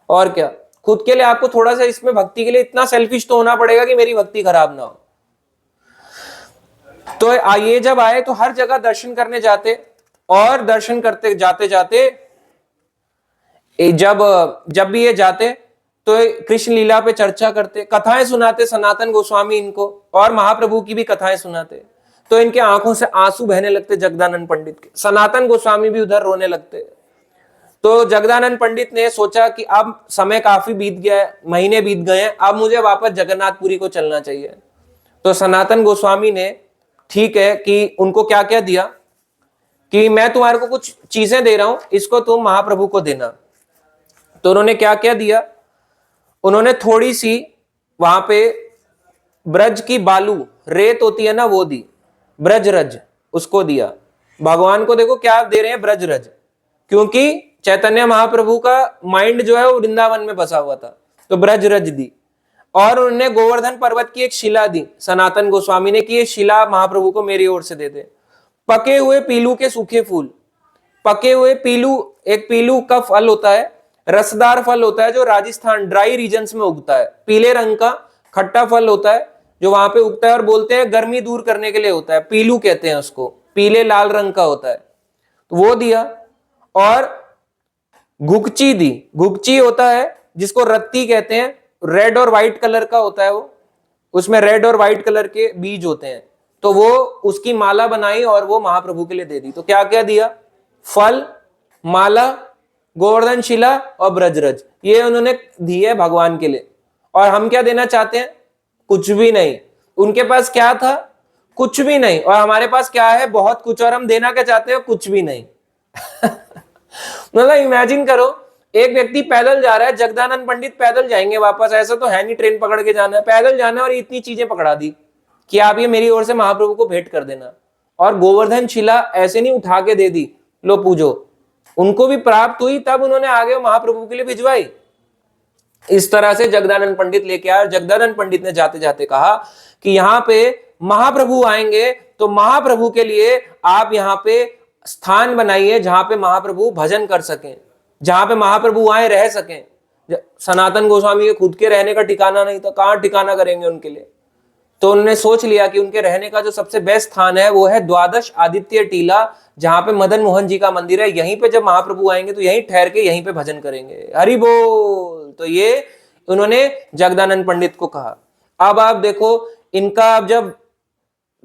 और क्या। खुद के लिए आपको थोड़ा सा इसमें भक्ति के लिए इतना सेल्फिश तो होना पड़ेगा कि मेरी भक्ति खराब ना हो। तो ये जब आए तो हर जगह दर्शन करने जाते, और दर्शन करते जाते जाते जब भी ये जाते तो कृष्ण लीला पे चर्चा करते, कथाएं सुनाते सनातन गोस्वामी इनको, और महाप्रभु की भी कथाएं सुनाते। तो इनके आंखों से आंसू बहने लगते जगदानंद पंडित के। सनातन गोस्वामी भी उधर रोने लगते। तो जगदानंद पंडित ने सोचा कि अब समय काफी बीत गया है, महीने बीत गए हैं, अब मुझे वापस जगन्नाथपुरी को चलना चाहिए। तो सनातन गोस्वामी ने ठीक है कि उनको क्या क्या दिया कि मैं तुम्हारे को कुछ चीजें दे रहा हूं, इसको तुम महाप्रभु को देना। तो उन्होंने क्या क्या दिया, उन्होंने थोड़ी सी वहां पे ब्रज की बालू, रेत होती है ना, वो दी, ब्रजरज उसको दिया। भगवान को देखो क्या दे रहे हैं, ब्रजरज, क्योंकि चैतन्य महाप्रभु का माइंड जो है वो वृंदावन में बसा हुआ था, तो ब्रजरज दी। और उन्होंने गोवर्धन पर्वत की एक शिला दी सनातन गोस्वामी ने कि ये शिला महाप्रभु को मेरी ओर से दे दे। पके हुए पीलू के सूखे फूल, पके हुए पीलू, एक पीलू का फल होता है, रसदार फल होता है जो राजस्थान ड्राई रीजन्स में उगता है, पीले रंग का खट्टा फल होता है जो वहां पे उगता है, और बोलते हैं गर्मी दूर करने के लिए होता है, पीलू कहते हैं उसको, पीले लाल रंग का होता है, तो वो दिया। और गुगची दी, गुगची होता है जिसको रत्ती कहते हैं, रेड और व्हाइट कलर का होता है वो, उसमें रेड और व्हाइट कलर के बीज होते हैं, तो वो उसकी माला बनाई और वो महाप्रभु के लिए दे दी। तो क्या क्या दिया, फल, माला, गोवर्धन शिला और ब्रजरज, ये उन्होंने दी है भगवान के लिए। और हम क्या देना चाहते हैं, कुछ भी नहीं। उनके पास क्या था, कुछ भी नहीं, और हमारे पास क्या है, बहुत कुछ, और हम देना क्या चाहते हैं, कुछ भी नहीं। मतलब इमेजिन करो, एक व्यक्ति पैदल जा रहा है, जगदानंद पंडित पैदल जाएंगे वापस, ऐसा तो है नहीं ट्रेन पकड़ के जाना है, पैदल जाना, और इतनी चीजें पकड़ा दी कि आप ये मेरी ओर से महाप्रभु को भेंट कर देना। और गोवर्धन शिला ऐसे नहीं उठा के दे दी, लो पूजो, उनको भी प्राप्त हुई, तब उन्होंने आगे महाप्रभु के लिए भिजवाई। इस तरह से जगदानंद पंडित लेके आए, और जगदानंद पंडित ने जाते जाते कहा कि यहाँ पे महाप्रभु आएंगे, तो महाप्रभु के लिए आप यहाँ पे स्थान बनाइए जहां पे महाप्रभु भजन कर सकें, जहां पे महाप्रभु आए रह सकें। सनातन गोस्वामी के खुद के रहने का ठिकाना नहीं था, कहां ठिकाना करेंगे उनके लिए। तो उन्होंने सोच लिया कि उनके रहने का जो सबसे बेस्ट स्थान है वो है द्वादश आदित्य टीला, जहां पे मदन मोहन जी का मंदिर है। यहीं पे जब महाप्रभु आएंगे तो यहीं ठहर के यहीं पे भजन करेंगे, हरि बोल। तो ये उन्होंने जगदानंद पंडित को कहा। अब आप देखो, इनका अब जब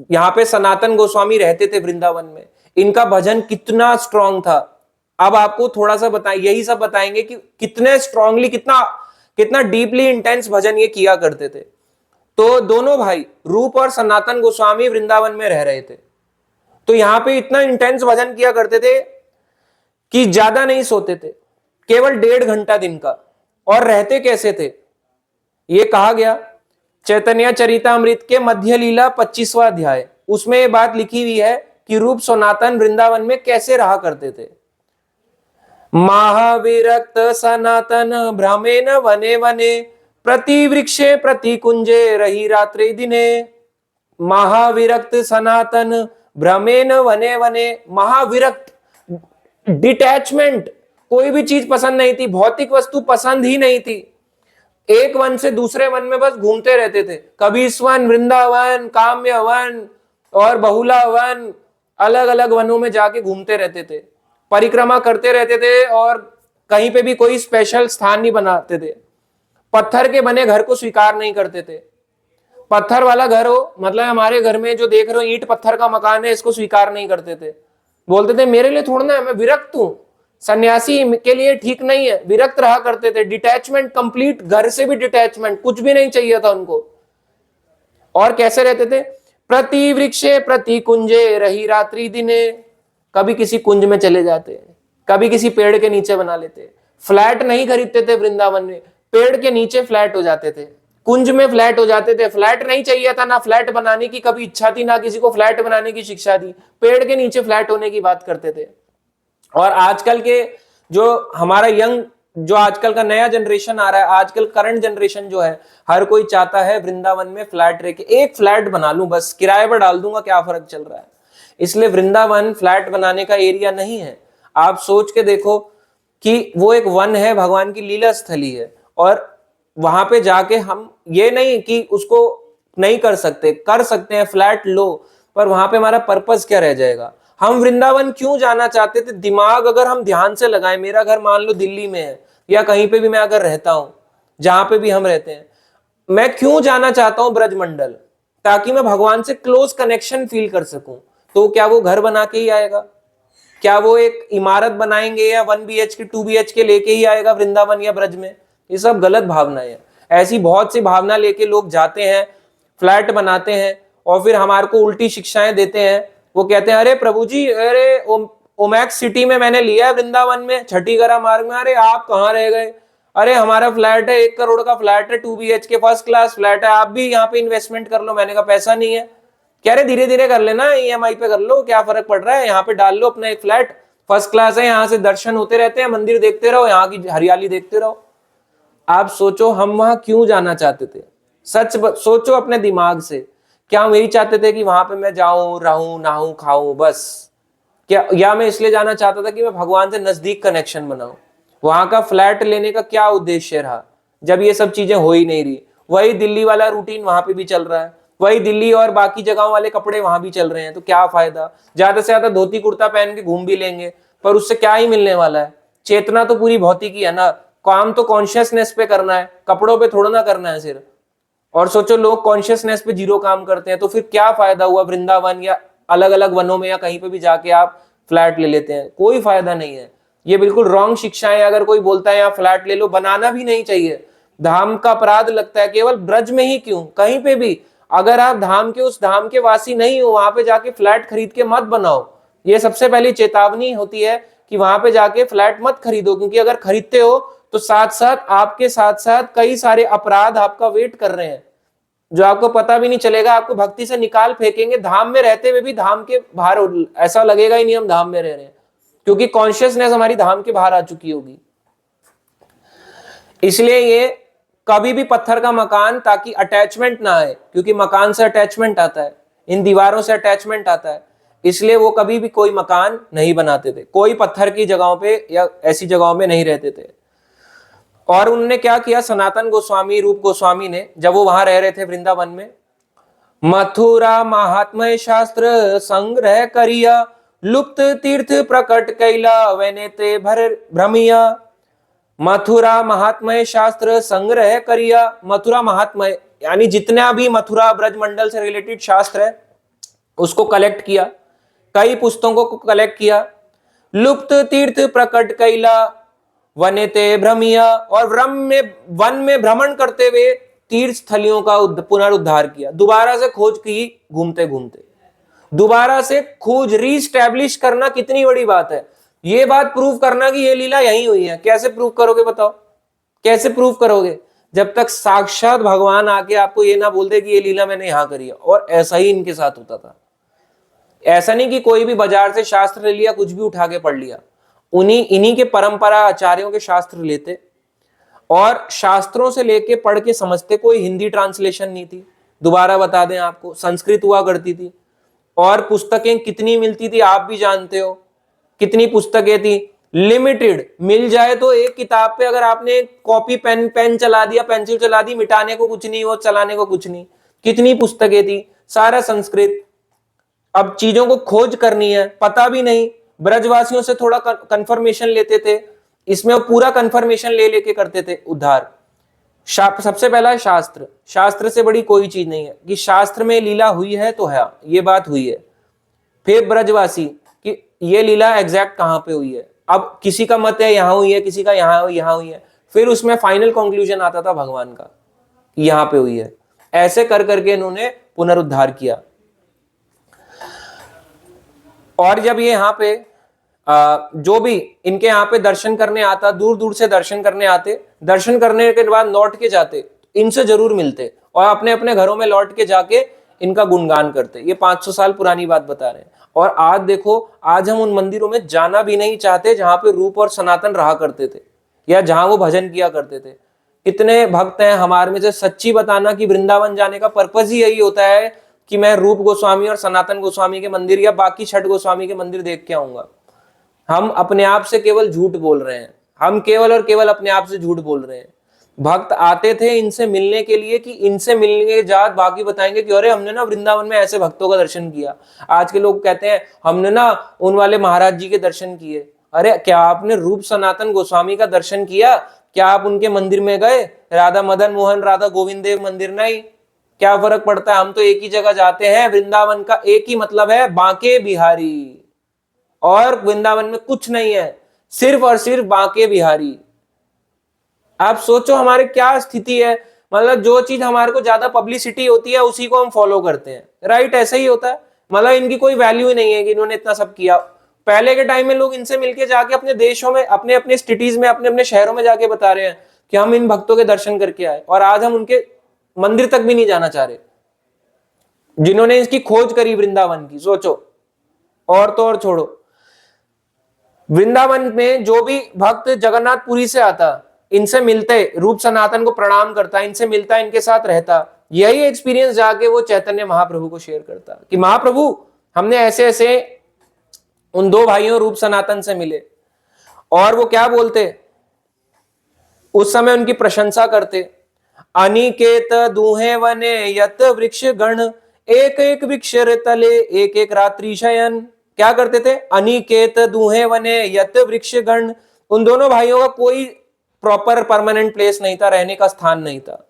यहाँ पे सनातन गोस्वामी रहते थे वृंदावन में, इनका भजन कितना स्ट्रांग था। अब आपको थोड़ा सा बताएं, यही सब बताएंगे कि कितने स्ट्रांगली, कितना कितना डीपली इंटेंस भजन ये किया करते थे। तो दोनों भाई रूप और सनातन गोस्वामी वृंदावन में रह रहे थे, तो यहां पे इतना इंटेंस भजन किया करते थे कि ज्यादा नहीं सोते थे, केवल 1.5 घंटा दिन का। और रहते कैसे थे, ये कहा गया चैतन्य चरितामृत के मध्य लीला 25वां अध्याय, उसमें ये बात लिखी हुई है कि रूप सनातन वृंदावन में कैसे रहा करते थे। महाविरक्त सनातन भ्रमेन वने वने, प्रति वृक्षे प्रति कुंजे रही रात्रि दिने। महाविरक्त सनातन भ्रमेन वने वने, महाविरक्त, डिटैचमेंट, कोई भी चीज पसंद नहीं थी, भौतिक वस्तु पसंद ही नहीं थी। एक वन से दूसरे वन में बस घूमते रहते थे, कभी इस वन, वृंदावन, काम्य वन और बहुला वन, अलग अलग वनों में जाके घूमते रहते थे, परिक्रमा करते रहते थे, और कहीं पे भी कोई स्पेशल स्थान नहीं बनाते थे। पत्थर के बने घर को स्वीकार नहीं करते थे। पत्थर वाला घर हो, मतलब हमारे घर में जो देख रहे हो ईंट पत्थर का मकान है, इसको स्वीकार नहीं करते थे। बोलते थे मेरे लिए थोड़ा ना है, मैं विरक्त हूं, सन्यासी के लिए ठीक नहीं है, विरक्त रहा करते थे। डिटैचमेंट कंप्लीट, घर से भी डिटैचमेंट, कुछ भी नहीं चाहिए था उनको। और कैसे रहते थे, प्रति वृक्षे प्रति कुंजे रही रात्रि दिने, कभी किसी कुंज में चले जाते, कभी किसी पेड़ के नीचे बना लेते। फ्लैट नहीं खरीदते थे वृंदावन में, पेड़ के नीचे फ्लैट हो जाते थे, कुंज में फ्लैट हो जाते थे। फ्लैट नहीं चाहिए था, ना फ्लैट बनाने की कभी इच्छा थी, ना किसी को फ्लैट बनाने की शिक्षा दी, पेड़ के नीचे फ्लैट होने की बात करते थे। और आजकल के जो हमारा यंग, जो आजकल का नया जनरेशन आ रहा है, आजकल करंट जनरेशन जो है, हर कोई चाहता है वृंदावन में फ्लैट रह के एक फ्लैट बना लूं, बस किराए पर डाल दूंगा, क्या फर्क चल रहा है। इसलिए वृंदावन फ्लैट बनाने का एरिया नहीं है। आप सोच के देखो कि वो एक वन है, भगवान की लीला स्थली है, और वहां पे जाके हम ये नहीं कि उसको नहीं कर सकते, कर सकते हैं, फ्लैट लो, पर वहां पे हमारा पर्पस क्या रह जाएगा। हम वृंदावन क्यों जाना चाहते थे, दिमाग अगर हम ध्यान से लगाएं, मेरा घर मान लो दिल्ली में है, या कहीं पे भी मैं अगर रहता हूं, जहां पे भी हम रहते हैं, मैं क्यों जाना चाहता हूं ब्रजमंडल, ताकि मैं भगवान से क्लोज कनेक्शन फील कर सकूं। तो क्या वो घर बना के ही आएगा? क्या वो एक इमारत बनाएंगे या 1 BHK 2 BHK लेके ही आएगा वृंदावन या ब्रज में? ये सब गलत भावनाएं हैं। ऐसी बहुत सी भावना लेके लोग जाते हैं, फ्लैट बनाते हैं और फिर हमारे को उल्टी शिक्षाएं देते हैं। वो कहते हैं अरे प्रभु जी, अरे ओमैक्स सिटी में मैंने लिया है वृंदावन में, छठीगरा मार्ग में, अरे आप कहाँ रह गए? अरे हमारा फ्लैट है, 1 करोड़ का फ्लैट है, 2 BHK फर्स्ट क्लास फ्लैट है, आप भी यहाँ पे इन्वेस्टमेंट कर लो। मैंने कहा पैसा नहीं है। कह रहे धीरे धीरे कर लेना, EMI पे कर लो, क्या फर्क पड़ रहा है, यहाँ पे डाल लो अपना एक फ्लैट, फर्स्ट क्लास है, यहाँ से दर्शन होते रहते हैं, मंदिर देखते रहो, यहाँ की हरियाली देखते रहो। आप सोचो हम वहां क्यों जाना चाहते थे? सच सोचो अपने दिमाग से, क्या हम यही चाहते थे कि वहां पे मैं जाऊं, रहूं, नहाऊं, खाऊं बस? क्या या मैं इसलिए जाना चाहता था कि मैं भगवान से नजदीक कनेक्शन बनाऊं? वहां का फ्लैट लेने का क्या उद्देश्य रहा जब ये सब चीजें हो ही नहीं रही? वही दिल्ली वाला रूटीन वहां पे भी चल रहा है, वही दिल्ली और बाकी जगहों वाले कपड़े वहां भी चल रहे हैं, तो क्या फायदा? ज्यादा से ज्यादा धोती कुर्ता पहन के घूम भी लेंगे, पर उससे क्या ही मिलने वाला है? चेतना तो पूरी भौतिकी है ना, काम तो कॉन्शियसनेस पे करना है, कपड़ों पे थोड़ा ना करना है सिर्फ। और सोचो लोग कॉन्शियसनेस पे जीरो काम करते हैं, तो फिर क्या फायदा हुआ वृंदावन या अलग अलग वनों में या कहीं पे भी जाके आप फ्लैट ले लेते हैं? कोई फायदा नहीं है। ये बिल्कुल रॉन्ग शिक्षाएं। अगर कोई बोलता है यहाँ फ्लैट ले लो, बनाना भी नहीं चाहिए। धाम का अपराध लगता है। केवल ब्रज में ही क्यों, कहीं पे भी अगर आप धाम के उस धाम के वासी नहीं हो, वहां पे जाके फ्लैट खरीद के मत बनाओ। ये सबसे पहली चेतावनी होती है कि वहां पे जाके फ्लैट मत खरीदो, क्योंकि अगर खरीदते हो तो साथ साथ आपके साथ साथ कई सारे अपराध आपका वेट कर रहे हैं, जो आपको पता भी नहीं चलेगा। आपको भक्ति से निकाल फेंकेंगे, धाम में रहते हुए भी धाम के बाहर ऐसा लगेगा ही नहीं हम धाम में रह रहे हैं, क्योंकि कॉन्शियसनेस हमारी धाम के बाहर आ चुकी होगी। इसलिए ये कभी भी पत्थर का मकान, ताकि अटैचमेंट ना आए, क्योंकि मकान से अटैचमेंट आता है, इन दीवारों से अटैचमेंट आता है, इसलिए वो कभी भी कोई मकान नहीं बनाते थे, कोई पत्थर की जगहों पे या ऐसी जगहों में नहीं रहते थे। और उन्होंने क्या किया, सनातन गोस्वामी, रूप गोस्वामी ने, जब वो वहां रह रहे थे वृंदावन में, मथुरा महात्मय शास्त्र संग्रह करिया, लुप्त तीर्थ प्रकट कैला, वैनेते भर भ्रमिया। मथुरा महात्मय शास्त्र संग्रह करिया, मथुरा महात्मय यानी जितना भी मथुरा ब्रज मंडल से रिलेटेड शास्त्र है उसको कलेक्ट किया, कई पुस्तकों को कलेक्ट किया। लुप्त तीर्थ प्रकट कैला, वनेते भ्रमिया, और वन में भ्रमण करते हुए तीर्थ स्थलियों का पुनरुद्धार किया। दोबारा से खोज की, घूमते घूमते दोबारा से खोज, रीस्टैब्लिश करना कितनी बड़ी बात है। ये बात प्रूव करना कि ये लीला यही हुई है, कैसे प्रूव करोगे बताओ? कैसे प्रूव करोगे? जब तक साक्षात भगवान आके आपको ये ना बोल दे कि ये लीला मैंने यहां करी है। और ऐसा ही इनके साथ होता था। ऐसा नहीं कि कोई भी बाजार से शास्त्र ले लिया, कुछ भी उठा के पढ़ लिया। इन्हीं के परंपरा आचार्यों के शास्त्र लेते और शास्त्रों से लेके पढ़ के समझते। कोई हिंदी ट्रांसलेशन नहीं थी, दोबारा बता दें आपको, संस्कृत हुआ करती थी। और पुस्तकें कितनी मिलती थी आप भी जानते हो, कितनी पुस्तकें थी, लिमिटेड। मिल जाए तो एक किताब पे अगर आपने कॉपी पेन चला दिया, पेंसिल चला दी, मिटाने को कुछ नहीं, वो चलाने को कुछ नहीं। कितनी पुस्तकें थी, सारा संस्कृत। अब चीजों को खोज करनी है, पता भी नहीं, ब्रजवासियों से थोड़ा कंफर्मेशन लेते थे, इसमें वो पूरा कंफर्मेशन ले लेके करते थे उद्धार। सबसे पहला शास्त्र, शास्त्र से बड़ी कोई चीज नहीं है कि शास्त्र में लीला हुई है तो है, ये बात हुई है। फिर ब्रजवासी कि ये लीला एग्जैक्ट कहां पे हुई है। अब किसी का मत है यहां हुई है, किसी का यहां हुई है, फिर उसमें फाइनल कंक्लूजन आता था भगवान का, यहां पे हुई है। ऐसे कर करके इन्होंने पुनरुद्धार किया। और जब ये यहाँ पे जो भी इनके यहाँ पे दर्शन करने आता, दूर दूर से दर्शन करने आते, दर्शन करने के बाद लौट के जाते, इनसे जरूर मिलते और अपने अपने घरों में लौट के जाके इनका गुणगान करते। ये 500 साल पुरानी बात बता रहे हैं। और आज देखो, आज हम उन मंदिरों में जाना भी नहीं चाहते जहां पे रूप और सनातन रहा करते थे या जहां वो भजन किया करते थे। कितने भक्त हैं हमारे में से, सच्ची बताना कि वृंदावन जाने का पर्पज ही यही होता है कि मैं रूप गोस्वामी और सनातन गोस्वामी के मंदिर या बाकी छठ गोस्वामी के मंदिर देख के आऊंगा। हम अपने आप से केवल झूठ बोल रहे हैं, हम केवल और केवल अपने आप से झूठ बोल रहे हैं। भक्त आते थे इनसे मिलने के लिए कि इनसे मिलने के बाद बाकी बताएंगे कि अरे हमने ना वृंदावन में ऐसे भक्तों का दर्शन किया। आज के लोग कहते हैं हमने ना उन वाले महाराज जी के दर्शन किए। अरे क्या आपने रूप सनातन गोस्वामी का दर्शन किया? क्या आप उनके मंदिर में गए? राधा मदन मोहन राधा गोविंद देव मंदिर नहीं, क्या फर्क पड़ता है, हम तो एक ही जगह जाते हैं। वृंदावन का एक ही मतलब है, बांके बिहारी, और वृंदावन में कुछ नहीं है, सिर्फ और सिर्फ बांके बिहारी। आप सोचो हमारे क्या स्थिति है, मतलब जो चीज हमारे को ज्यादा पब्लिसिटी होती है उसी को हम फॉलो करते हैं, राइट? ऐसा ही होता है, मतलब इनकी कोई वैल्यू ही नहीं है कि इन्होंने इतना सब किया। पहले के टाइम में लोग इनसे मिलके जाके अपने देशों में, अपने अपने सिटीज में, अपने अपने शहरों में जाके बता रहे हैं कि हम इन भक्तों के दर्शन करके आए, और आज हम उनके मंदिर तक भी नहीं जाना चाह रहे, जिन्होंने इसकी खोज करी वृंदावन की। सोचो, और तो और छोड़ो, वृंदावन में जो भी भक्त जगन्नाथपुरी से आता, इनसे मिलते, रूप सनातन को प्रणाम करता, इनसे मिलता, इनके साथ रहता, यही एक्सपीरियंस जाके वो चैतन्य महाप्रभु को शेयर करता कि महाप्रभु हमने ऐसे ऐसे उन दो भाइयों रूप सनातन से मिले। और वो क्या बोलते, उस समय उनकी प्रशंसा करते, अनिकेत दूहे वने यत वृक्ष गण, एक एक वृक्ष तले एक एक रात्रि शयन। क्या करते थे? अनिकेत दूहे वने यत वृक्ष गण। उन दोनों भाइयों का कोई प्रॉपर परमानेंट प्लेस नहीं था, रहने का स्थान नहीं था।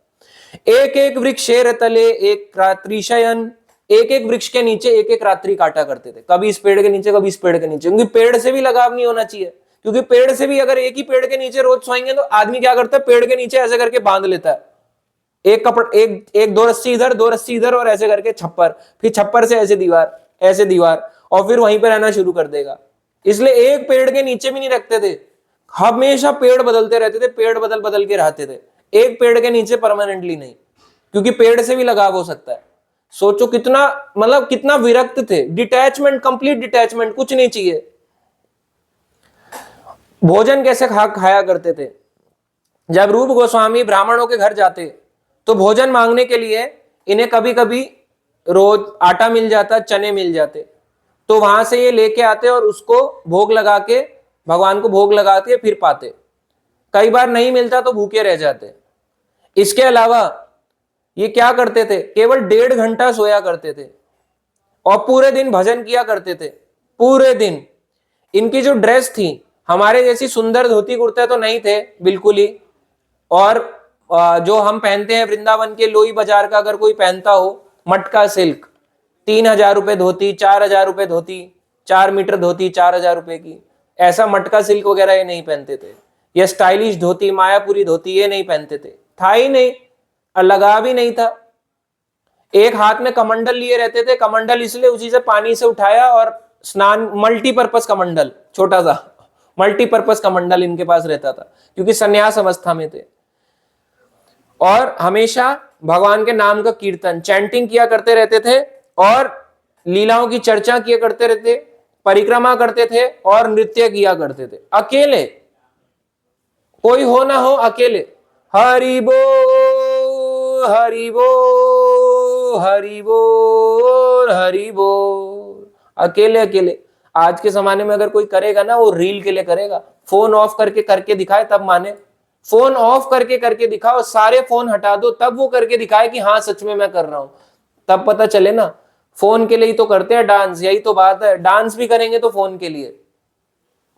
एक एक वृक्षेर तले एक रात्रि शयन, एक एक वृक्ष के नीचे एक एक रात्रि काटा करते थे, कभी इस पेड़ के नीचे कभी इस पेड़ के नीचे, क्योंकि पेड़ से भी लगाव नहीं होना चाहिए, क्योंकि पेड़ से भी अगर एक ही पेड़ के नीचे रोज सोएंगे तो आदमी क्या करता है, पेड़ के नीचे ऐसे करके बांध लेता है, एक कपड़, एक दो रस्सी इधर, दो रस्सी इधर, और ऐसे करके छप्पर, फिर छप्पर से ऐसे दीवार, ऐसे दीवार, और फिर वहीं पर रहना शुरू कर देगा। इसलिए एक पेड़ के नीचे भी नहीं रखते थे, हमेशा पेड़ बदलते रहते थे, पेड़ बदल बदल के रहते थे, एक पेड़ के नीचे परमानेंटली नहीं, क्योंकि पेड़ से भी लगाव हो सकता है। सोचो कितना, मतलब कितना विरक्त थे, डिटैचमेंट, कंप्लीट डिटैचमेंट, कुछ नहीं चाहिए। भोजन कैसे खाया करते थे, जब रूप गोस्वामी ब्राह्मणों के घर जाते तो भोजन मांगने के लिए इन्हें कभी कभी रोज आटा मिल जाता, चने मिल जाते, तो वहां से ये लेके आते और उसको भोग लगा के, भगवान को भोग लगाते फिर पाते। कई बार नहीं मिलता तो भूखे रह जाते। इसके अलावा ये क्या करते थे, केवल 1.5 घंटा सोया करते थे और पूरे दिन भजन किया करते थे, पूरे दिन। इनकी जो ड्रेस थी हमारे जैसी सुंदर धोती कुर्ते तो नहीं थे बिल्कुल ही, और जो हम पहनते हैं वृंदावन के लोई बाजार का अगर कोई पहनता हो, मटका सिल्क, 3,000 रुपए धोती, 4,000 रुपए धोती, 4 मीटर धोती 4,000 रुपए की, ऐसा मटका सिल्क वगैरह ये नहीं पहनते थे। ये स्टाइलिश धोती, मायापुरी धोती ये नहीं पहनते थे, था ही नहीं, और लगा भी नहीं था। एक हाथ में कमंडल लिए रहते थे, कमंडल इसलिए उसी से पानी से उठाया और स्नान, मल्टीपर्पज कमंडल, छोटा सा मल्टीपर्पज कमंडल इनके पास रहता था, क्योंकि सन्यास अवस्था में थे। और हमेशा भगवान के नाम का कीर्तन, चैंटिंग किया करते रहते थे, और लीलाओं की चर्चा किया करते रहते, परिक्रमा करते थे और नृत्य किया करते थे, अकेले, कोई हो ना हो, अकेले। हरि बोल हरि बोल हरि बोल हरि बोल, अकेले अकेले। आज के जमाने में अगर कोई करेगा ना, वो रील के लिए करेगा, फोन ऑफ करके दिखाए तब माने। फोन ऑफ करके दिखाओ, सारे फोन हटा दो, तब वो करके दिखाए कि हाँ सच में मैं कर रहा हूं, तब पता चले ना। फोन के लिए ही तो करते हैं डांस, यही तो बात है, डांस भी करेंगे तो फोन के लिए,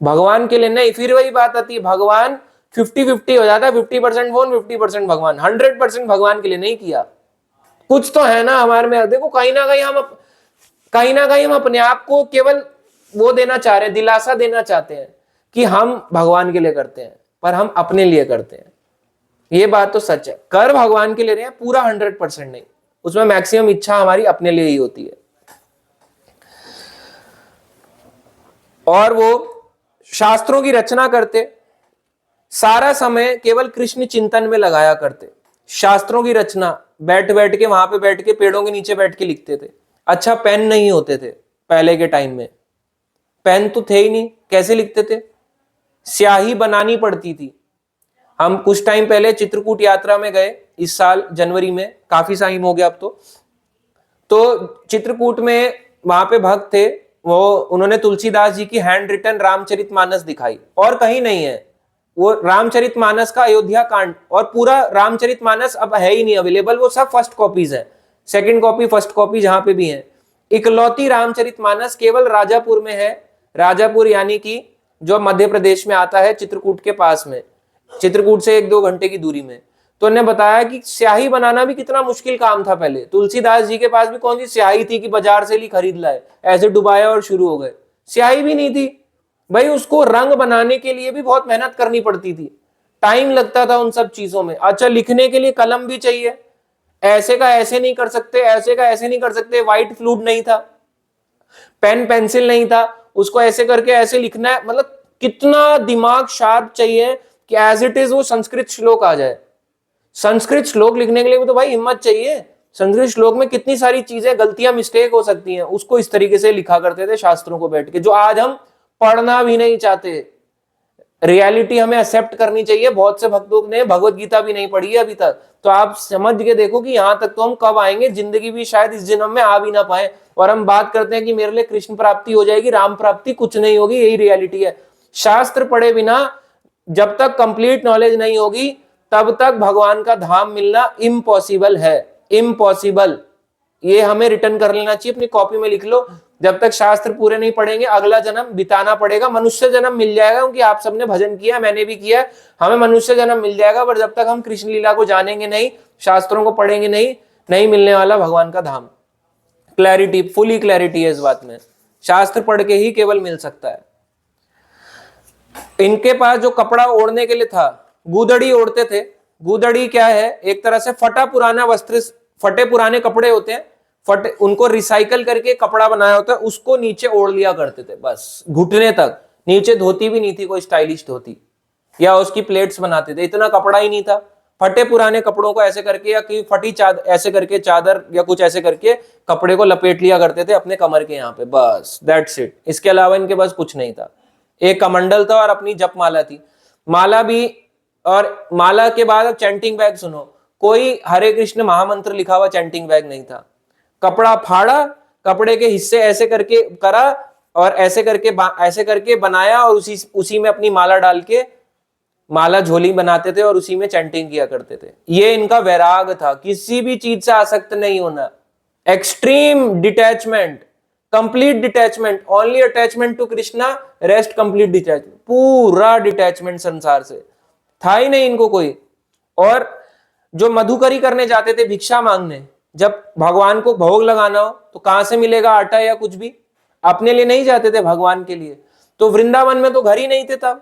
भगवान के लिए नहीं। फिर वही बात आती है, भगवान 50-50 हो जाता है, 50% फोन 50% भगवान, 100% भगवान के लिए नहीं किया। कुछ तो है ना हमारे में, देखो कहीं ना कहीं हम अपने आप को केवल वो देना चाह रहे हैं, दिलासा देना चाहते हैं कि हम भगवान के लिए करते हैं, पर हम अपने लिए करते हैं। ये बात तो सच है, कर भगवान के लिए रहे हैं, पूरा 100% नहीं, उसमें मैक्सिमम इच्छा हमारी अपने लिए ही होती है। और वो शास्त्रों की रचना करते, सारा समय केवल कृष्ण चिंतन में लगाया करते। शास्त्रों की रचना बैठ बैठ के, वहां पे बैठ के, पेड़ों के नीचे बैठ के लिखते थे। अच्छा, पेन नहीं होते थे पहले के टाइम में, पेन तो थे ही नहीं, कैसे लिखते थे? स्याही बनानी पड़ती थी। हम कुछ टाइम पहले चित्रकूट यात्रा में गए, इस साल जनवरी में, काफी टाइम हो गया अब तो चित्रकूट में वहां पे भक्त थे, वो उन्होंने तुलसीदास जी की हैंड रिटन रामचरितमानस दिखाई, और कहीं नहीं है वो रामचरितमानस का अयोध्या कांड, और पूरा रामचरितमानस अब है ही नहीं अवेलेबल, वो सब फर्स्ट कॉपीज है, सेकंड कॉपी फर्स्ट कॉपी जहां पे भी है। इकलौती रामचरितमानस केवल राजापुर में है, राजापुर यानी कि जो मध्य प्रदेश में आता है, चित्रकूट के पास में, चित्रकूट से 1-2 घंटे की दूरी में। तो उन्होंने बताया कि स्याही बनाना भी कितना मुश्किल काम था पहले। तुलसीदास जी के पास भी कौन सी स्याही थी कि बाजार से ली खरीद लाए, ऐसे डुबाया और शुरू हो गए। स्याही भी नहीं थी भाई, उसको रंग बनाने के लिए भी बहुत मेहनत करनी पड़ती थी, टाइम लगता था उन सब चीजों में। अच्छा, लिखने के लिए कलम भी चाहिए, ऐसे का ऐसे नहीं कर सकते, ऐसे का ऐसे नहीं कर सकते, व्हाइट फ्लूट नहीं था, पेन पेंसिल नहीं था, उसको ऐसे करके ऐसे लिखना है। मतलब कितना दिमाग शार्प चाहिए कि एज इट इज वो संस्कृत श्लोक आ जाए। संस्कृत श्लोक लिखने के लिए भी तो भाई हिम्मत चाहिए। संस्कृत श्लोक में कितनी सारी चीजें, गलतियां, मिस्टेक हो सकती हैं, उसको इस तरीके से लिखा करते थे शास्त्रों को बैठ के, जो आज हम पढ़ना भी नहीं चाहते। रियलिटी हमें एक्सेप्ट करनी चाहिए। बहुत से भक्तों ने भगवत गीता भी नहीं पढ़ी है अभी तक, तो आप समझ के देखो कि यहां तक तो हम कब आएंगे, जिंदगी भी शायद इस जन्म में आ भी ना पाए। और हम बात करते हैं कि मेरे लिए कृष्ण प्राप्ति हो जाएगी, राम प्राप्ति, कुछ नहीं होगी। यही रियलिटी है। शास्त्र पढ़े बिना जब तक कंप्लीट नॉलेज नहीं होगी तब तक भगवान का धाम मिलना इम्पॉसिबल है, इम्पॉसिबल। ये हमें रिटर्न कर लेना चाहिए, अपनी कॉपी में लिख लो। जब तक शास्त्र पूरे नहीं पढ़ेंगे अगला जन्म बिताना पड़ेगा। मनुष्य जन्म मिल जाएगा क्योंकि आप सबने भजन किया, मैंने भी किया, हमें मनुष्य जन्म मिल जाएगा। पर जब तक हम कृष्ण लीला को जानेंगे नहीं, शास्त्रों को पढ़ेंगे नहीं, नहीं मिलने वाला भगवान का धाम। क्लैरिटी, फुली क्लैरिटी है इस बात में। शास्त्र पढ़ के ही केवल मिल सकता है। इनके पास जो कपड़ा ओढ़ने के लिए था, गुदड़ी ओढ़ते थे। गुदड़ी क्या है? एक तरह से फटा पुराना वस्त्र, फटे पुराने कपड़े होते हैं, फटे, उनको रिसाइकल करके कपड़ा बनाया होता है, उसको नीचे ओढ़ लिया करते थे बस, घुटने तक। नीचे धोती भी नहीं थी कोई स्टाइलिश धोती, या उसकी प्लेट्स बनाते थे, इतना कपड़ा ही नहीं था। फटे पुराने कपड़ों को ऐसे करके, या कि फटी चादर ऐसे करके, चादर या कुछ ऐसे करके कपड़े को लपेट लिया करते थे अपने कमर के यहाँ पे, बस दैट्स इट। इसके अलावा इनके पास कुछ नहीं था। एक कमंडल था और अपनी जप माला थी, माला भी। और माला के बाद अब चैंटिंग बैग सुनो, कोई हरे कृष्ण महामंत्र लिखा हुआ चैंटिंग बैग नहीं था। कपड़ा फाड़ा, कपड़े के हिस्से ऐसे करके करा और ऐसे करके बनाया, और उसी में अपनी माला डाल के माला झोली बनाते थे और उसी में चैंटिंग किया करते थे। ये इनका वैराग था, किसी भी चीज से आसक्त नहीं होना, extreme detachment, complete detachment, only attachment to Krishna, rest complete detachment, पूरा डिटैचमेंट संसार से था ही नहीं इनको कोई। और जो मधुकरी करने जाते थे, भिक्षा मांगने, जब भगवान को भोग लगाना हो तो कहां से मिलेगा आटा या कुछ भी, अपने लिए नहीं जाते थे, भगवान के लिए। तो वृंदावन में तो घर ही नहीं थे तब,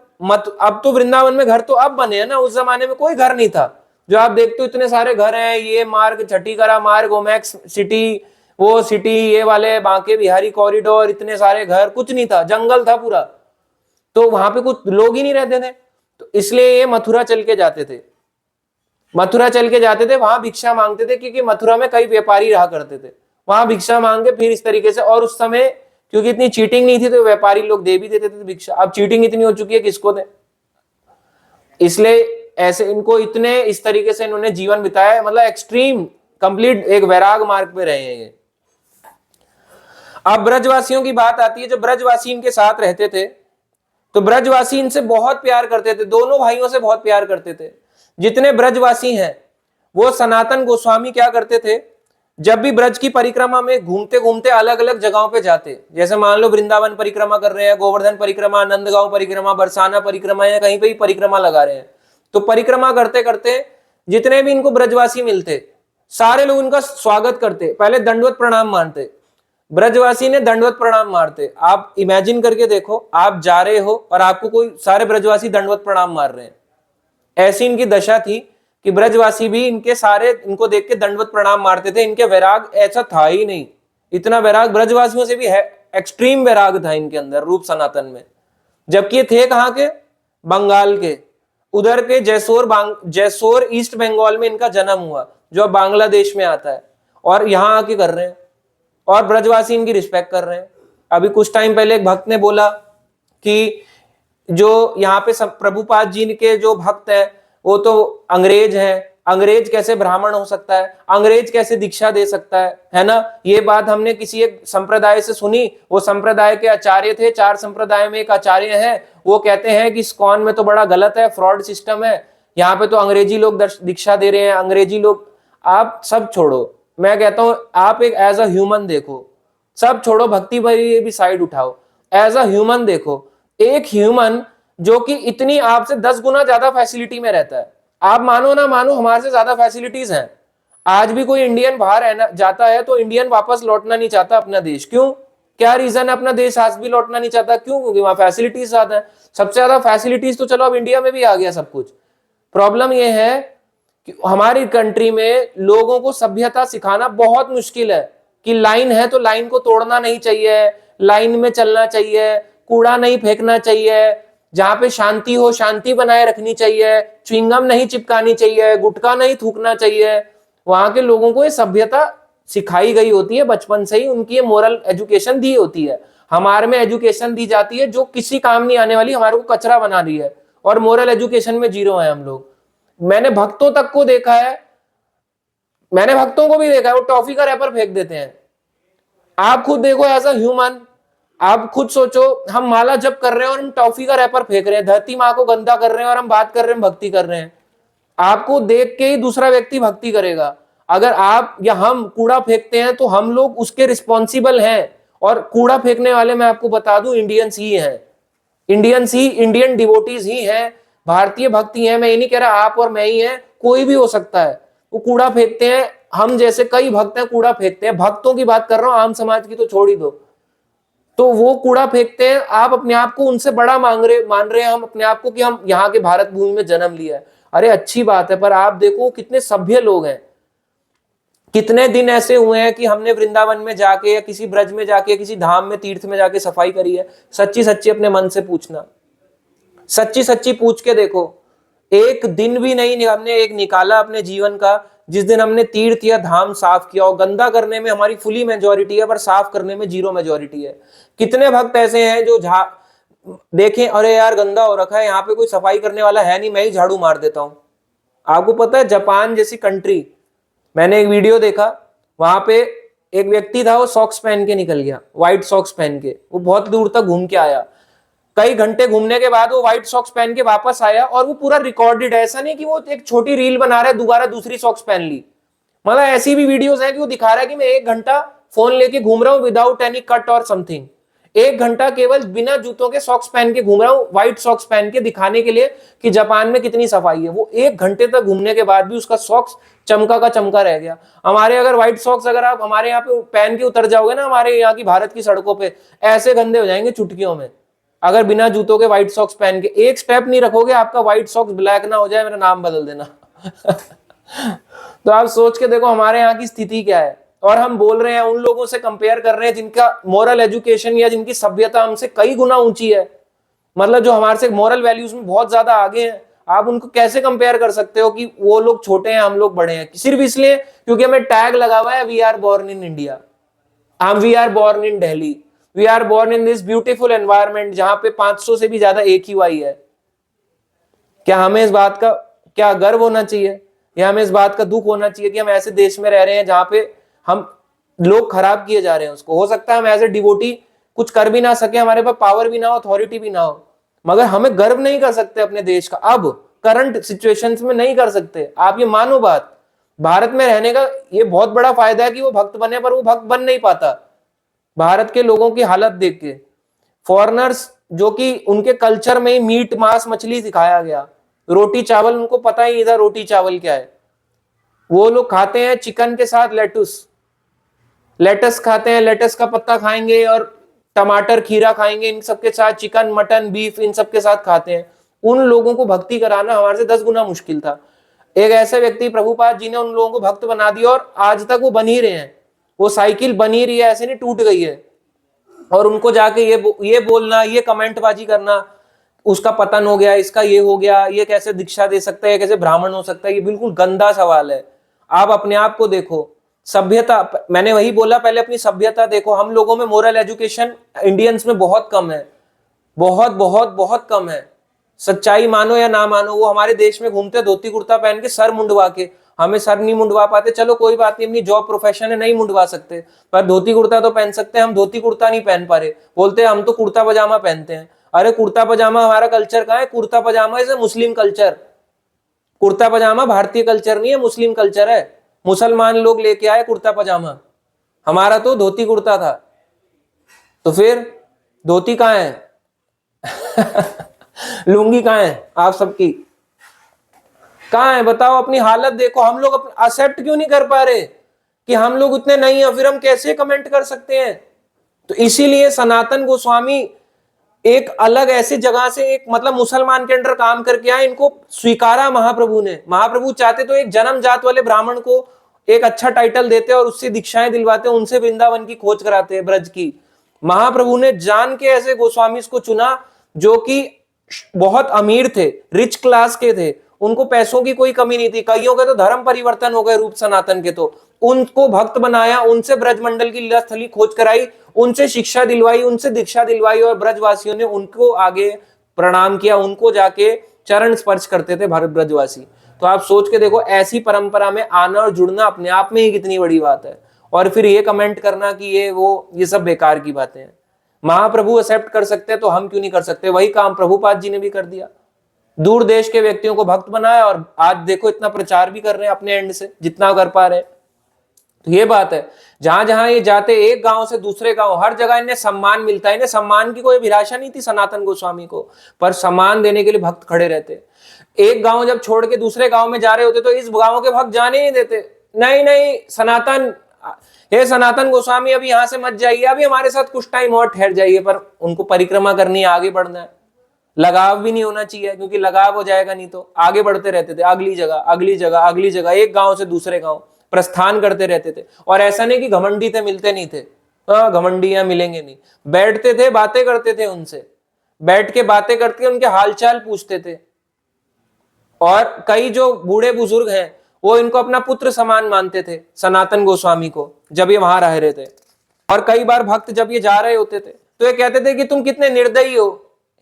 अब तो वृंदावन में घर तो अब बने हैं ना, उस जमाने में कोई घर नहीं था। जो आप देखते हो इतने सारे घर हैं, ये मार्ग, छठीकरा मार्ग, ओमैक्स सिटी, वो सिटी, ये वाले बांके बिहारी कॉरिडोर, इतने सारे घर, कुछ नहीं था, जंगल था पूरा। तो वहां पे कुछ लोग ही नहीं रहते थे, तो इसलिए ये मथुरा चल के जाते थे। मथुरा चल के जाते थे, वहां भिक्षा मांगते थे, क्योंकि मथुरा में कई व्यापारी रहा करते थे, वहां भिक्षा मांग के फिर इस तरीके से। और उस समय क्योंकि इतनी चीटिंग नहीं थी तो व्यापारी लोग दे भी देते थे भिक्षा। अब चीटिंग इतनी हो चुकी है, किसको दे, इसलिए ऐसे इनको इतने इस तरीके से इन्होंने जीवन बिताया, मतलब एक्सट्रीम कंप्लीट एक वैराग मार्ग पे रहे हैं ये। अब ब्रजवासियों की बात आती है। जब ब्रजवासी इनके साथ रहते थे तो ब्रजवासी इनसे बहुत प्यार करते थे, दोनों भाइयों से बहुत प्यार करते थे। जितने ब्रजवासी हैं वो सनातन गोस्वामी क्या करते थे, जब भी ब्रज की परिक्रमा में घूमते घूमते अलग अलग जगहों पे जाते, जैसे मान लो वृंदावन परिक्रमा कर रहे हैं, गोवर्धन परिक्रमा, नंदगांव परिक्रमा, बरसाना परिक्रमा, या कहीं पे भी परिक्रमा लगा रहे हैं, तो परिक्रमा करते करते जितने भी इनको ब्रजवासी मिलते सारे लोग उनका स्वागत करते, पहले दंडवत प्रणाम मारते। ब्रजवासी ने दंडवत प्रणाम मारते। आप इमेजिन करके देखो, आप जा रहे हो और आपको कोई सारे ब्रजवासी दंडवत प्रणाम मार रहे हैं, ऐसी इनकी दशा थी कि ब्रजवासी भी इनके सारे इनको देख के दंडवत प्रणाम मारते थे। इनके वैराग ऐसा था ही नहीं, इतना वैराग ब्रजवासियों से भी है, एक्सट्रीम वैराग था इनके अंदर रूप सनातन में। जबकि ये थे कहां के? बंगाल के, उधर के जैसोर ईस्ट बंगाल में इनका जन्म हुआ, जो अब बांग्लादेश में आता है, और यहां आके कर रहे हैं, और ब्रजवासी इनकी रिस्पेक्ट कर रहे हैं। अभी कुछ टाइम पहले एक भक्त ने बोला कि जो यहाँ पे सब प्रभुपाद जी के जो भक्त है वो तो अंग्रेज है, अंग्रेज कैसे ब्राह्मण हो सकता है, अंग्रेज कैसे दीक्षा दे सकता है ना। ये बात हमने किसी एक संप्रदाय से सुनी, वो संप्रदाय के आचार्य थे, 4 संप्रदाय में एक आचार्य है, वो कहते हैं कि इस्कॉन में तो बड़ा गलत है, फ्रॉड सिस्टम है, यहाँ पे तो अंग्रेजी लोग दीक्षा दे रहे हैं, अंग्रेजी लोग। आप सब छोड़ो, मैं कहता हूं आप एक एज अ ह्यूमन देखो, सब छोड़ो, भक्ति भरी भी साइड उठाओ, एज अ ह्यूमन देखो। एक ह्यूमन जो कि इतनी आपसे 10 गुना ज्यादा फैसिलिटी में रहता है, आप मानो ना मानो, हमारे से ज्यादा फैसिलिटीज हैं। आज भी कोई इंडियन बाहर रहना जाता है तो इंडियन वापस लौटना नहीं चाहता अपना देश। क्यों? क्या रीजन है अपना देश आज भी लौटना नहीं चाहता? क्यों? क्योंकि वहां फैसिलिटीज ज्यादा है। सबसे ज्यादा फैसिलिटीज तो चलो अब इंडिया में भी आ गया सब कुछ। प्रॉब्लम यह है कि हमारी कंट्री में लोगों को सभ्यता सिखाना बहुत मुश्किल है कि लाइन है तो लाइन को तोड़ना नहीं चाहिए, लाइन में चलना चाहिए, कूड़ा नहीं फेंकना चाहिए, जहां पे शांति हो शांति बनाए रखनी चाहिए, च्युइंगम नहीं चिपकानी चाहिए, गुटखा नहीं थूकना चाहिए। वहां के लोगों को ये सभ्यता सिखाई गई होती है बचपन से ही, उनकी ये मोरल एजुकेशन दी होती है। हमारे में एजुकेशन दी जाती है जो किसी काम नहीं आने वाली, हमारे को कचरा बना रही है, और मोरल एजुकेशन में जीरो है हम लोग। मैंने भक्तों तक को देखा है, मैंने भक्तों को भी देखा है, वो टॉफी का रैपर फेंक देते हैं। आप खुद देखो एज अ ह्यूमन, आप खुद सोचो, हम माला जप कर रहे हैं और हम टॉफी का रैपर फेंक रहे हैं, धरती माँ को गंदा कर रहे हैं और हम बात कर रहे हैं भक्ति कर रहे हैं। आपको देख के ही दूसरा व्यक्ति भक्ति करेगा। अगर आप या हम कूड़ा फेंकते हैं तो हम लोग उसके रिस्पॉन्सिबल हैं, और कूड़ा फेंकने वाले मैं आपको बता दूं इंडियंस ही हैं, इंडियंस ही, इंडियन डिवोटीज ही हैं, भारतीय भक्त ही हैं। मैं ये नहीं कह रहा आप और मैं ही हैं, कोई भी हो सकता है। वो कूड़ा फेंकते हैं, हम जैसे कई भक्त हैं कूड़ा फेंकते हैं, भक्तों की बात कर रहा हूं, आम समाज की तो छोड़ ही दो। तो वो कूड़ा फेंकते हैं, आप अपने आप को उनसे बड़ा मान रहे हैं हम अपने आप को कि हम यहाँ के भारत भूमि में जन्म लिया है। अरे अच्छी बात है, पर आप देखो कितने सभ्य लोग हैं। कितने दिन ऐसे हुए हैं कि हमने वृंदावन में जाके या किसी ब्रज में जाके किसी धाम में तीर्थ में जाके सफाई करी है? सच्ची सच्ची अपने मन से पूछना, सच्ची सच्ची पूछ के देखो। एक दिन भी नहीं हमने एक निकाला अपने जीवन का जिस दिन हमने तीर्थ या धाम साफ किया हो। गंदा करने में हमारी फुली मेजोरिटी है, पर साफ करने में जीरो मेजोरिटी है। कितने भक्त ऐसे हैं जो देखें, अरे यार गंदा हो रखा है, यहाँ पे कोई सफाई करने वाला है नहीं, मैं ही झाड़ू मार देता हूं। आपको पता है जापान जैसी कंट्री, मैंने एक वीडियो देखा, वहां पे एक व्यक्ति था, वो सॉक्स पहन के निकल गया, व्हाइट सॉक्स पहन के, वो बहुत दूर तक घूम के आया। कई घंटे घूमने के बाद वो व्हाइट सॉक्स पहन के वापस आया, और वो पूरा रिकॉर्डेड है। ऐसा नहीं कि वो एक छोटी रील बना रहा है दोबारा दूसरी सॉक्स पहन ली। मतलब ऐसी भी वीडियोस हैं कि वो दिखा रहा है कि मैं 1 घंटा फोन लेके घूम रहा हूँ विदाउट एनी कट और समथिंग। 1 घंटा केवल बिना जूतों के सॉक्स पहन के घूम रहा हूँ, व्हाइट सॉक्स पहन के, दिखाने के लिए कि जापान में कितनी सफाई है। वो 1 घंटे तक घूमने के बाद भी उसका सॉक्स चमका का चमका रह गया। हमारे अगर व्हाइट सॉक्स अगर आप हमारे यहाँ पे पहन के उतर जाओगे ना, हमारे यहाँ की भारत की सड़कों पे, ऐसे गंदे हो जाएंगे चुटकियों में। अगर बिना जूतों के व्हाइट सॉक्स पहन के एक स्टेप नहीं रखोगे, आपका व्हाइट सॉक्स ब्लैक ना हो जाए, मेरा नाम बदल देना। तो आप सोच के देखो हमारे यहाँ की स्थिति क्या है। और हम बोल रहे हैं, उन लोगों से कंपेयर कर रहे हैं जिनका मोरल एजुकेशन या जिनकी सभ्यता हमसे कई गुना ऊंची है, मतलब जो हमारे से मोरल वैल्यूज में बहुत ज्यादा आगे हैं। आप उनको कैसे कंपेयर कर सकते हो कि वो लोग छोटे हैं हम लोग बड़े हैं? सिर्फ इसलिए क्योंकि हमें टैग लगा हुआ है we are born in India, हम we are born in Delhi, we are born in this beautiful environment जहां पे 500 से भी ज्यादा AQI है। क्या हमें इस बात का क्या गर्व होना चाहिए, या हमें इस बात का दुख होना चाहिए कि हम ऐसे देश में रह रहे हैं जहां पे हम लोग खराब किए जा रहे हैं उसको? हो सकता है हम एज ए डिवोटी कुछ कर भी ना सके, हमारे पास पावर भी ना हो, अथॉरिटी भी ना हो, मगर हमें गर्व नहीं कर सकते अपने देश का। अब करंट सिचुएशंस में नहीं कर सकते। आप ये मानो बात, भारत में रहने का ये बहुत बड़ा फायदा है कि वो भक्त बने, पर वो भक्त बन नहीं पाता। भारत के लोगों की हालत देख के, फॉरेनर्स जो कि उनके कल्चर में ही मीट मांस मछली सिखाया गया, रोटी चावल उनको पता ही नहीं था रोटी चावल क्या है। वो लोग खाते हैं चिकन के साथ लेटस खाते हैं, लेटस का पत्ता खाएंगे और टमाटर खीरा खाएंगे, इन सबके साथ चिकन मटन बीफ इन सबके साथ खाते हैं। उन लोगों को भक्ति कराना हमारे से 10 गुना मुश्किल था। एक ऐसे व्यक्ति प्रभुपाद जी ने उन लोगों को भक्त बना दिया, और आज तक वो बन ही रहे हैं। वो साइकिल बनी रही है, ऐसे नहीं टूट गई है। और उनको जाके ये बोलना, ये कमेंटबाजी करना, उसका पतन हो गया, इसका ये हो गया, ये कैसे दीक्षा दे सकता है, कैसे ब्राह्मण हो सकता है, ये बिल्कुल गंदा सवाल है। आप अपने आप को देखो, सभ्यता, मैंने वही बोला पहले, अपनी सभ्यता देखो। हम लोगों में मोरल एजुकेशन इंडियंस में बहुत कम है, बहुत बहुत बहुत कम है। सच्चाई मानो या ना मानो, वो हमारे देश में घूमते धोती कुर्ता पहन के, सर मुंडवा के। हमें सर नहीं मुंडवा पाते, चलो कोई बात नहीं, अपनी जॉब प्रोफेशन है, नहीं मुंडवा सकते, पर धोती कुर्ता तो पहन सकते हैं। हम धोती कुर्ता नहीं पहन पा रहे, बोलते हैं हम तो कुर्ता पजामा पहनते हैं। अरे कुर्ता पजामा हमारा कल्चर कहाँ है? कुर्ता पजामा इज मुस्लिम कल्चर। कुर्ता पजामा भारतीय कल्चर नहीं है, मुस्लिम कल्चर है। मुसलमान लोग लेके आए कुर्ता पजामा, हमारा तो धोती कुर्ता था। तो फिर धोती कहाँ है? लुंगी कहाँ है आप सबकी? कहाँ है बताओ, अपनी हालत देखो। हम लोग एक्सेप्ट क्यों नहीं कर पा रहे कि हम लोग उतने नहीं है, फिर हम कैसे कमेंट कर सकते हैं। तो इसीलिए सनातन गोस्वामी एक अलग ऐसी जगह से, एक मतलब मुसलमान के अंडर काम करके आए, इनको स्वीकारा महाप्रभु ने। महाप्रभु चाहते तो एक जन्म जात वाले ब्राह्मण को एक अच्छा टाइटल देते और उससे दीक्षाएं दिलवाते, उनसे वृंदावन की खोज कराते, ब्रज की। महाप्रभु ने जान के ऐसे गोस्वामी को चुना जो कि बहुत अमीर थे, रिच क्लास के थे, उनको पैसों की कोई कमी नहीं थी। कईयों के तो धर्म परिवर्तन हो गए रूप सनातन के, तो उनको भक्त बनाया, उनसे ब्रजमंडल की लीला स्थली खोज कराई, उनसे शिक्षा दिलवाई, उनसे दीक्षा दिलवाई, और ब्रजवासियों ने उनको आगे प्रणाम किया, उनको जाके चरण स्पर्श करते थे भारत ब्रजवासी। तो आप सोच के देखो, ऐसी परंपरा में आना और जुड़ना अपने आप में ही कितनी बड़ी बात है। और फिर ये कमेंट करना कि ये सब बेकार की बातें हैं। महाप्रभु एक्सेप्ट कर सकते हैं तो हम क्यों नहीं कर सकते? वही काम प्रभुपाद जी ने भी कर दिया, दूर देश के व्यक्तियों को भक्त बनाया, और आज देखो इतना प्रचार भी कर रहे हैं अपने एंड से जितना कर पा रहे हैं। तो ये बात है, जहां जहां ये जाते, एक गांव से दूसरे गांव, हर जगह इन्हें सम्मान मिलता है। इन्हें सम्मान की कोई अभिलाषा नहीं थी सनातन गोस्वामी को, पर सम्मान देने के लिए भक्त खड़े रहते। एक गांव जब छोड़ के दूसरे गांव में जा रहे होते तो इस गांव के भक्त जाने नहीं देते। नहीं नहीं सनातन, हे सनातन गोस्वामी अभी यहां से मत जाइए, अभी हमारे साथ कुछ टाइम और ठहर जाइए। पर उनको परिक्रमा करनी है, आगे बढ़ना है, लगाव भी नहीं होना चाहिए, क्योंकि लगाव हो जाएगा नहीं तो आगे बढ़ते रहते थे, अगली जगह अगली जगह अगली जगह, एक गांव से दूसरे गांव प्रस्थान करते रहते थे। और ऐसा नहीं कि घमंडी थे, मिलते नहीं थे, हाँ घमंडियां मिलेंगे नहीं, बैठते थे, बातें करते थे उनसे, बैठ के बातें करके उनके हालचाल पूछते थे। और कई जो बूढ़े बुजुर्ग हैं वो इनको अपना पुत्र समान मानते थे, सनातन गोस्वामी को, जब ये वहां रह रहे थे। और कई बार भक्त जब ये जा रहे होते थे तो ये कहते थे कि तुम कितने निर्दयी हो,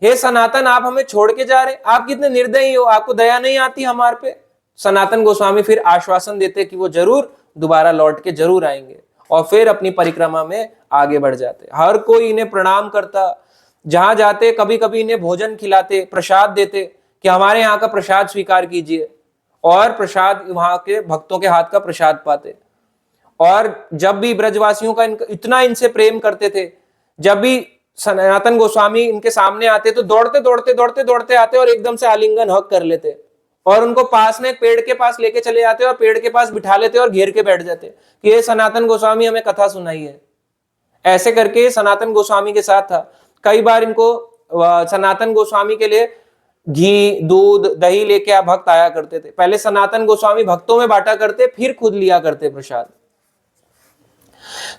हे सनातन आप हमें छोड़ के जा रहे, आप कितने निर्दयी हो, आपको दया नहीं आती हमारे पे। सनातन गोस्वामी फिर आश्वासन देते कि वो जरूर दोबारा लौट के जरूर आएंगे, और फिर अपनी परिक्रमा में आगे बढ़ जाते। हर कोई इन्हें प्रणाम करता, जहां जाते कभी कभी इन्हें भोजन खिलाते, प्रसाद देते कि हमारे यहाँ का प्रसाद स्वीकार कीजिए, और प्रसाद वहां के भक्तों के हाथ का प्रसाद पाते। और जब भी ब्रजवासियों का इतना इनसे प्रेम करते थे, जब भी सनातन गोस्वामी इनके सामने आते तो दौड़ते दौड़ते दौड़ते दौड़ते आते और एकदम से आलिंगन हक कर लेते, और उनको पास में एक पेड़ के पास लेके चले जाते और पेड़ के पास बिठा लेते और घेर के बैठ जाते कि ये सनातन गोस्वामी हमें कथा सुनाई है। ऐसे करके सनातन गोस्वामी के साथ था। कई बार इनको सनातन गोस्वामी के लिए घी दूध दही लेके आप भक्त आया करते थे। पहले सनातन गोस्वामी भक्तों में बांटा करते, फिर खुद लिया करते प्रसाद।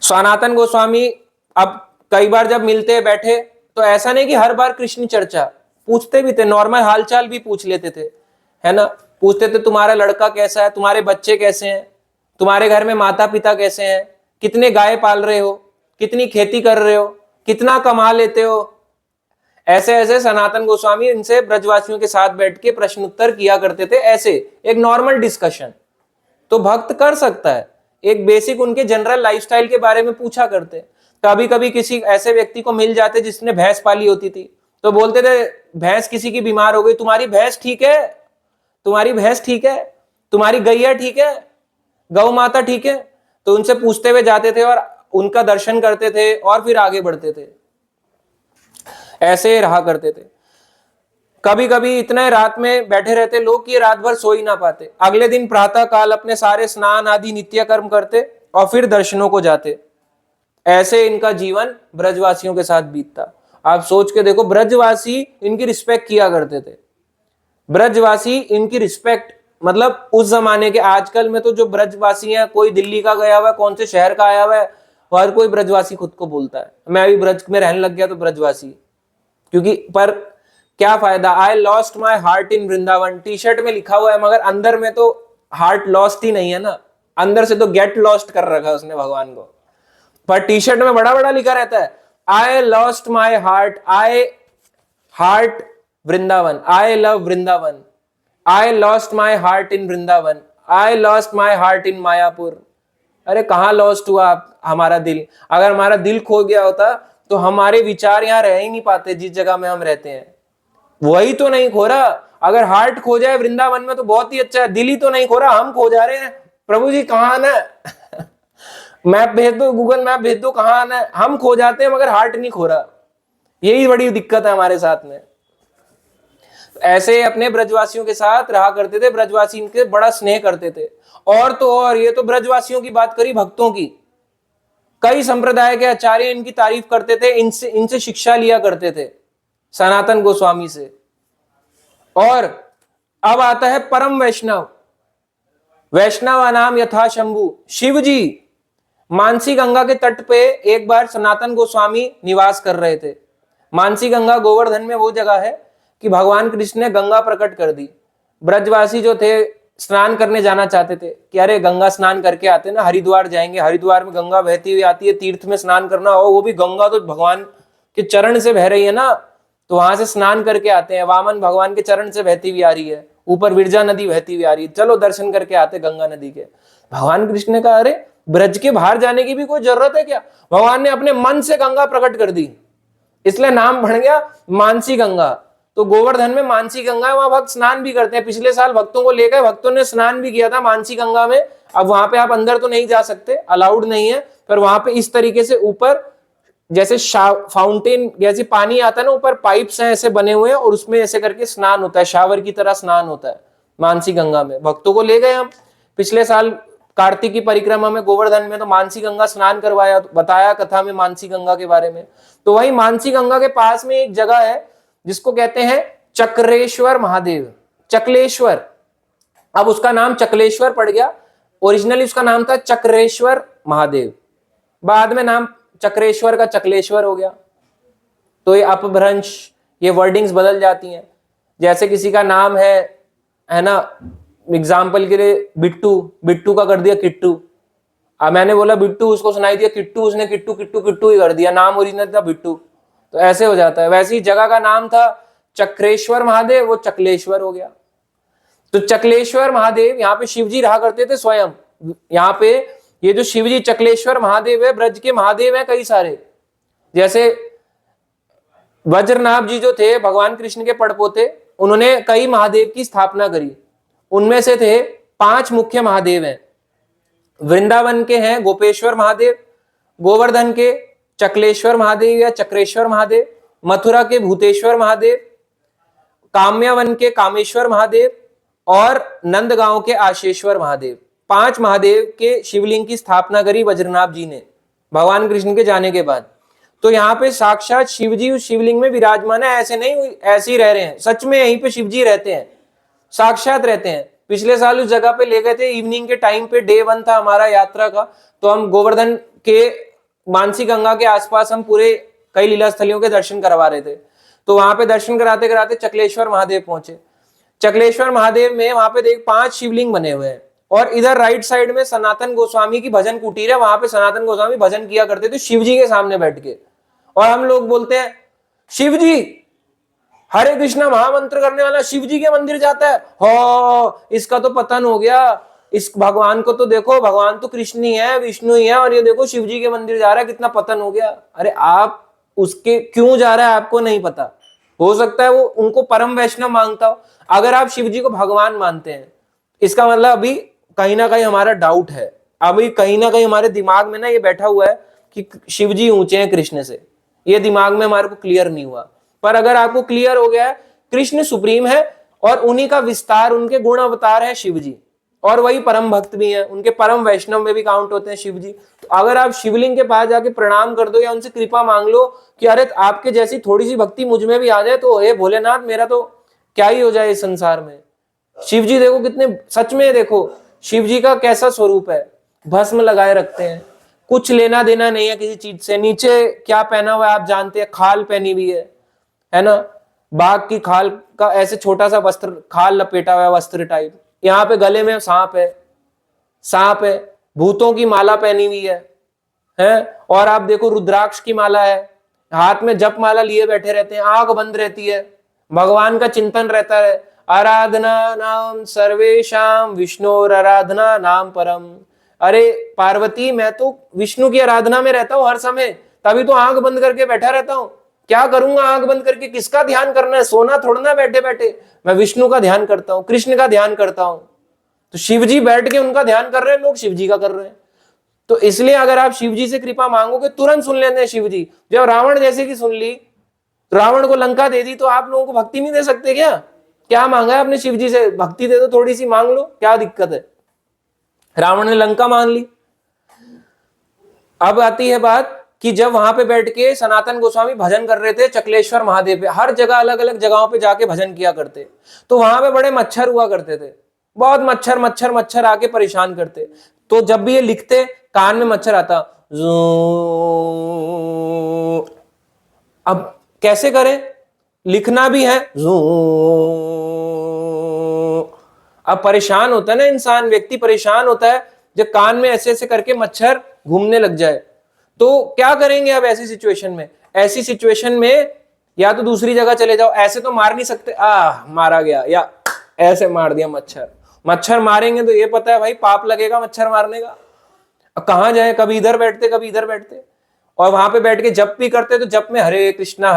सनातन गोस्वामी अब कई बार जब मिलते बैठे तो ऐसा नहीं कि हर बार कृष्ण चर्चा, पूछते भी थे, नॉर्मल हालचाल भी पूछ लेते थे, है ना। पूछते थे तुम्हारा लड़का कैसा है, तुम्हारे बच्चे कैसे हैं, तुम्हारे घर में माता पिता कैसे हैं, कितने गाय पाल रहे हो, कितनी खेती कर रहे हो, कितना कमा लेते हो। ऐसे ऐसे सनातन गोस्वामी इनसे ब्रजवासियों के साथ बैठ के प्रश्न उत्तर किया करते थे, ऐसे एक नॉर्मल डिस्कशन तो भक्त कर सकता है। एक बेसिक उनके जनरल लाइफस्टाइल के बारे में पूछा करते। कभी कभी किसी ऐसे व्यक्ति को मिल जाते जिसने भैंस पाली होती थी, तो बोलते थे भैंस किसी की बीमार हो गई, तुम्हारी भैंस ठीक है, तुम्हारी भैंस ठीक है, तुम्हारी गैया ठीक है, गौ माता ठीक है। तो उनसे पूछते हुए जाते थे और उनका दर्शन करते थे और फिर आगे बढ़ते थे, ऐसे रहा करते थे। कभी कभी इतने रात में बैठे रहते लोग कि रात भर सो ही ना पाते। अगले दिन प्रातः काल अपने सारे स्नान आदि नित्य कर्म करते और फिर दर्शनों को जाते। ऐसे इनका जीवन ब्रजवासियों के साथ बीतता। आप सोच के देखो, ब्रजवासी इनकी रिस्पेक्ट किया करते थे। ब्रजवासी इनकी रिस्पेक्ट, मतलब उस जमाने के, आजकल में तो जो ब्रजवासी हैं, कोई दिल्ली का गया हुआ है, कौन से शहर का आया हुआ है, हर कोई ब्रजवासी खुद को बोलता है। मैं अभी ब्रज में रहने लग गया तो ब्रजवासी, क्योंकि पर क्या फायदा, I lost my heart in Vrindavan T shirt में लिखा हुआ है, मगर अंदर में तो हार्ट लॉस्ट ही नहीं है ना, अंदर से तो गेट लॉस्ट कर रखा है उसने भगवान को। पर टी शर्ट में बड़ा बड़ा लिखा रहता है, I lost my heart, I heart Vrindavan, I love Vrindavan, I lost my heart in Vrindavan, I lost my heart in Mayapur. अरे कहाँ लॉस्ट हुआ हमारा दिल? अगर हमारा दिल खो गया होता तो हमारे विचार यहाँ रह ही नहीं पाते जिस जगह में हम रहते हैं। वही तो नहीं खो रहा। अगर हार्ट खो जाए वृंदावन में तो बहुत ही अच्छा है, दिल ही तो नहीं खो रहा, हम खो जा रहे हैं। प्रभु जी कहाँ आना है? मैप भेज दो, गूगल मैप भेज दो, कहाँ आना है। हम खो जाते हैं मगर हार्ट नहीं खो रहा। यही बड़ी दिक्कत है हमारे साथ में। ऐसे अपने ब्रजवासियों के साथ रहा करते थे, ब्रजवासी इनके बड़ा स्नेह करते थे। और तो और, ये तो ब्रजवासियों की बात करी, भक्तों की, कई संप्रदाय के आचार्य इनकी तारीफ करते थे, इनसे इनसे शिक्षा लिया करते थे, सनातन गोस्वामी से। और अब आता है परम वैष्णव। वैष्णव नाम यथा शंभु, शिव जी मानसी गंगा के तट पे एक बार सनातन गोस्वामी निवास कर रहे थे। मानसी गंगा गोवर्धन में वो जगह है कि भगवान कृष्ण ने गंगा प्रकट कर दी। ब्रजवासी जो थे स्नान करने जाना चाहते थे कि अरे गंगा स्नान करके आते ना, हरिद्वार जाएंगे, हरिद्वार में गंगा बहती हुई आती है, तीर्थ में स्नान करना हो, वो भी गंगा तो भगवान के चरण से बह रही है ना, तो वहां से स्नान करके आते हैं। वामन भगवान के चरण से बहती हुई आ रही है, ऊपर विरजा नदी बहती हुई आ रही है, चलो दर्शन करके आते गंगा नदी के। भगवान कृष्ण ने कहा अरे ब्रज के बाहर जाने की भी कोई जरूरत है क्या? भगवान ने अपने मन से गंगा प्रकट कर दी, इसलिए नाम बन गया मानसी गंगा। तो गोवर्धन में मानसी गंगा है, वहां भक्त स्नान भी करते हैं। पिछले साल भक्तों को लेकर भक्तों ने स्नान भी किया था मानसी गंगा में। अब वहां पे आप अंदर तो नहीं जा सकते, अलाउड नहीं है, पर वहां पे इस तरीके से ऊपर जैसे फाउंटेन जैसे पानी आता है ना, ऊपर पाइप्स हैं ऐसे बने हुए हैं, और उसमें ऐसे करके स्नान होता है, शावर की तरह स्नान होता है मानसी गंगा में। भक्तों को ले गए हम पिछले साल कार्तिक की परिक्रमा में गोवर्धन में, तो मानसी गंगा स्नान करवाया, बताया कथा में मानसी गंगा के बारे में। तो वही मानसी गंगा के पास में एक जगह है जिसको कहते हैं चक्रेश्वर महादेव, चकलेश्वर। अब उसका नाम चकलेश्वर पड़ गया, ओरिजिनली उसका नाम था चक्रेश्वर महादेव, बाद में नाम चक्रेश्वर का चकलेश्वर हो गया। तो ये अपभ्रंश, ये वर्डिंग्स बदल जाती हैं। जैसे किसी का नाम है ना, एग्जाम्पल के लिए बिट्टू, बिट्टू का कर दिया किट्टू। अब मैंने बोला बिट्टू, उसको सुनाई दिया किट्टू, उसने किट्टू किट्टू किट्टू ही कर दिया, नाम ओरिजिनल था बिट्टू। तो ऐसे हो जाता है। वैसे ही जगह का नाम था चक्रेश्वर महादेव, वो चकलेश्वर हो गया। तो चकलेश्वर महादेव, यहाँ पे शिवजी रहा करते थे स्वयं। यहाँ पे ये जो शिवजी चकलेश्वर महादेव है, ब्रज के महादेव है कई सारे। जैसे वज्रनाभ जी जो थे भगवान कृष्ण के पड़पोते, उन्होंने कई महादेव की स्थापना करी। उनमें से थे 5 मुख्य महादेव हैं। वृंदावन के हैं गोपेश्वर महादेव, गोवर्धन के चकलेश्वर महादेव या चक्रेश्वर महादेव, मथुरा के भूतेश्वर महादेव, काम्यावन के कामेश्वर महादेव, और नंदगांव के आशेश्वर महादेव। 5 महादेव के शिवलिंग की स्थापना करी वज्रनाभ जी ने भगवान कृष्ण के जाने के बाद। तो यहाँ पे साक्षात शिवजी उस शिवलिंग में विराजमान है, ऐसे नहीं ऐसे ही रह रहे हैं, सच में यहीं पे शिवजी रहते हैं, साक्षात रहते हैं। पिछले साल उस जगह पे ले गए थे, इवनिंग के टाइम पे, डे 1 था हमारा यात्रा का, तो हम गोवर्धन के मानसी गंगा के आसपास हम पूरे कई लीला स्थलियों के दर्शन करवा रहे थे। तो वहां पे दर्शन कराते कराते चकलेश्वर महादेव पहुंचे। चकलेश्वर महादेव में वहां पे देख 5 शिवलिंग बने हुए हैं, और इधर राइट साइड में सनातन गोस्वामी की भजन कुटीर है। वहां पे सनातन गोस्वामी भजन किया करते थे शिव जी के सामने बैठ के। और हम लोग बोलते हैं शिव जी, हरे कृष्णा महामंत्र करने वाला शिव जी के मंदिर जाता है, हो इसका तो पतन हो गया, इस भगवान को तो देखो, भगवान तो कृष्ण ही है, विष्णु ही है, और ये देखो शिव जी के मंदिर जा रहा है, कितना पतन हो गया। अरे आप उसके क्यों जा रहा है आपको नहीं पता, हो सकता है वो उनको परम वैष्णव मांगता हो। अगर आप शिव जी को भगवान मानते हैं, इसका मतलब अभी कहीं ना कहीं हमारा डाउट है, अभी कहीं ना कहीं हमारे दिमाग में ना ये बैठा हुआ है कि शिव जी ऊंचे हैं कृष्ण से, ये दिमाग में हमारे को क्लियर नहीं हुआ। पर अगर आपको क्लियर हो गया है, कृष्ण सुप्रीम है और उन्हीं का विस्तार, उनके गुण अवतार है शिव जी, और वही परम भक्त भी हैं, उनके परम वैष्णव में भी काउंट होते हैं शिव जी। तो अगर आप शिवलिंग के पास जाके प्रणाम कर दो या उनसे कृपा मांग लो कि अरे आपके जैसी थोड़ी सी भक्ति मुझ में भी आ जाए, तो हे भोलेनाथ मेरा तो क्या ही हो जाए इस संसार में। शिव जी देखो कितने, सच में देखो शिव जी का कैसा स्वरूप है, भस्म लगाए रखते हैं, कुछ लेना देना नहीं है किसी चीज से। नीचे क्या पहना हुआ है आप जानते हैं, खाल पहनी हुई है ना, बाघ की खाल का ऐसे छोटा सा वस्त्र, खाल लपेटा हुआ है वस्त्र टाइप। यहाँ पे गले में सांप है, सांप है, भूतों की माला पहनी हुई है। और आप देखो रुद्राक्ष की माला है, हाथ में जप माला लिए बैठे रहते हैं, आंख बंद रहती है, भगवान का चिंतन रहता है। आराधना नाम सर्वेशाम विष्णुर आराधना नाम परम। अरे पार्वती मैं तो विष्णु की आराधना में रहता हूं हर समय, तभी तो आंख बंद करके बैठा रहता हूं। क्या करूंगा आंख बंद करके, किसका ध्यान करना है, सोना थोड़ा ना बैठे बैठे, मैं विष्णु का ध्यान करता हूं, कृष्ण का ध्यान करता हूं। तो शिव जी बैठ के उनका ध्यान कर रहे हैं, लोग शिव जी का कर रहे हैं। तो इसलिए अगर आप शिव जी से कृपा मांगोगे तुरंत सुन लेते हैं शिव जी। जब रावण जैसे की सुन ली, रावण को लंका दे दी, तो आप लोगों को भक्ति नहीं दे सकते क्या? क्या मांगा है आपने शिव जी से? भक्ति दे दो, थोड़ी सी मांग लो, क्या दिक्कत है? रावण ने लंका मान ली। अब आती है बात कि जब वहां पे बैठ के सनातन गोस्वामी भजन कर रहे थे चकलेश्वर महादेव पे, हर जगह अलग अलग जगहों पे जाके भजन किया करते, तो वहां पे बड़े मच्छर हुआ करते थे, बहुत मच्छर मच्छर मच्छर आके परेशान करते। तो जब भी ये लिखते, कान में मच्छर आता, जू। अब कैसे करें, लिखना भी है, जू। अब परेशान होता है ना इंसान, व्यक्ति परेशान होता है जब कान में ऐसे ऐसे करके मच्छर घूमने लग जाए। तो क्या करेंगे अब ऐसी सिचुएशन में? ऐसी सिचुएशन में या तो दूसरी जगह चले जाओ, ऐसे तो मार नहीं सकते, मारा गया, या ऐसे मार दिया मच्छर। मच्छर मारेंगे तो ये पता है भाई पाप लगेगा मच्छर मारने का। अब कहां जाए, कभी इधर बैठते कभी इधर बैठते, और वहां पे बैठ के जप भी करते, तो जप में हरे कृष्णा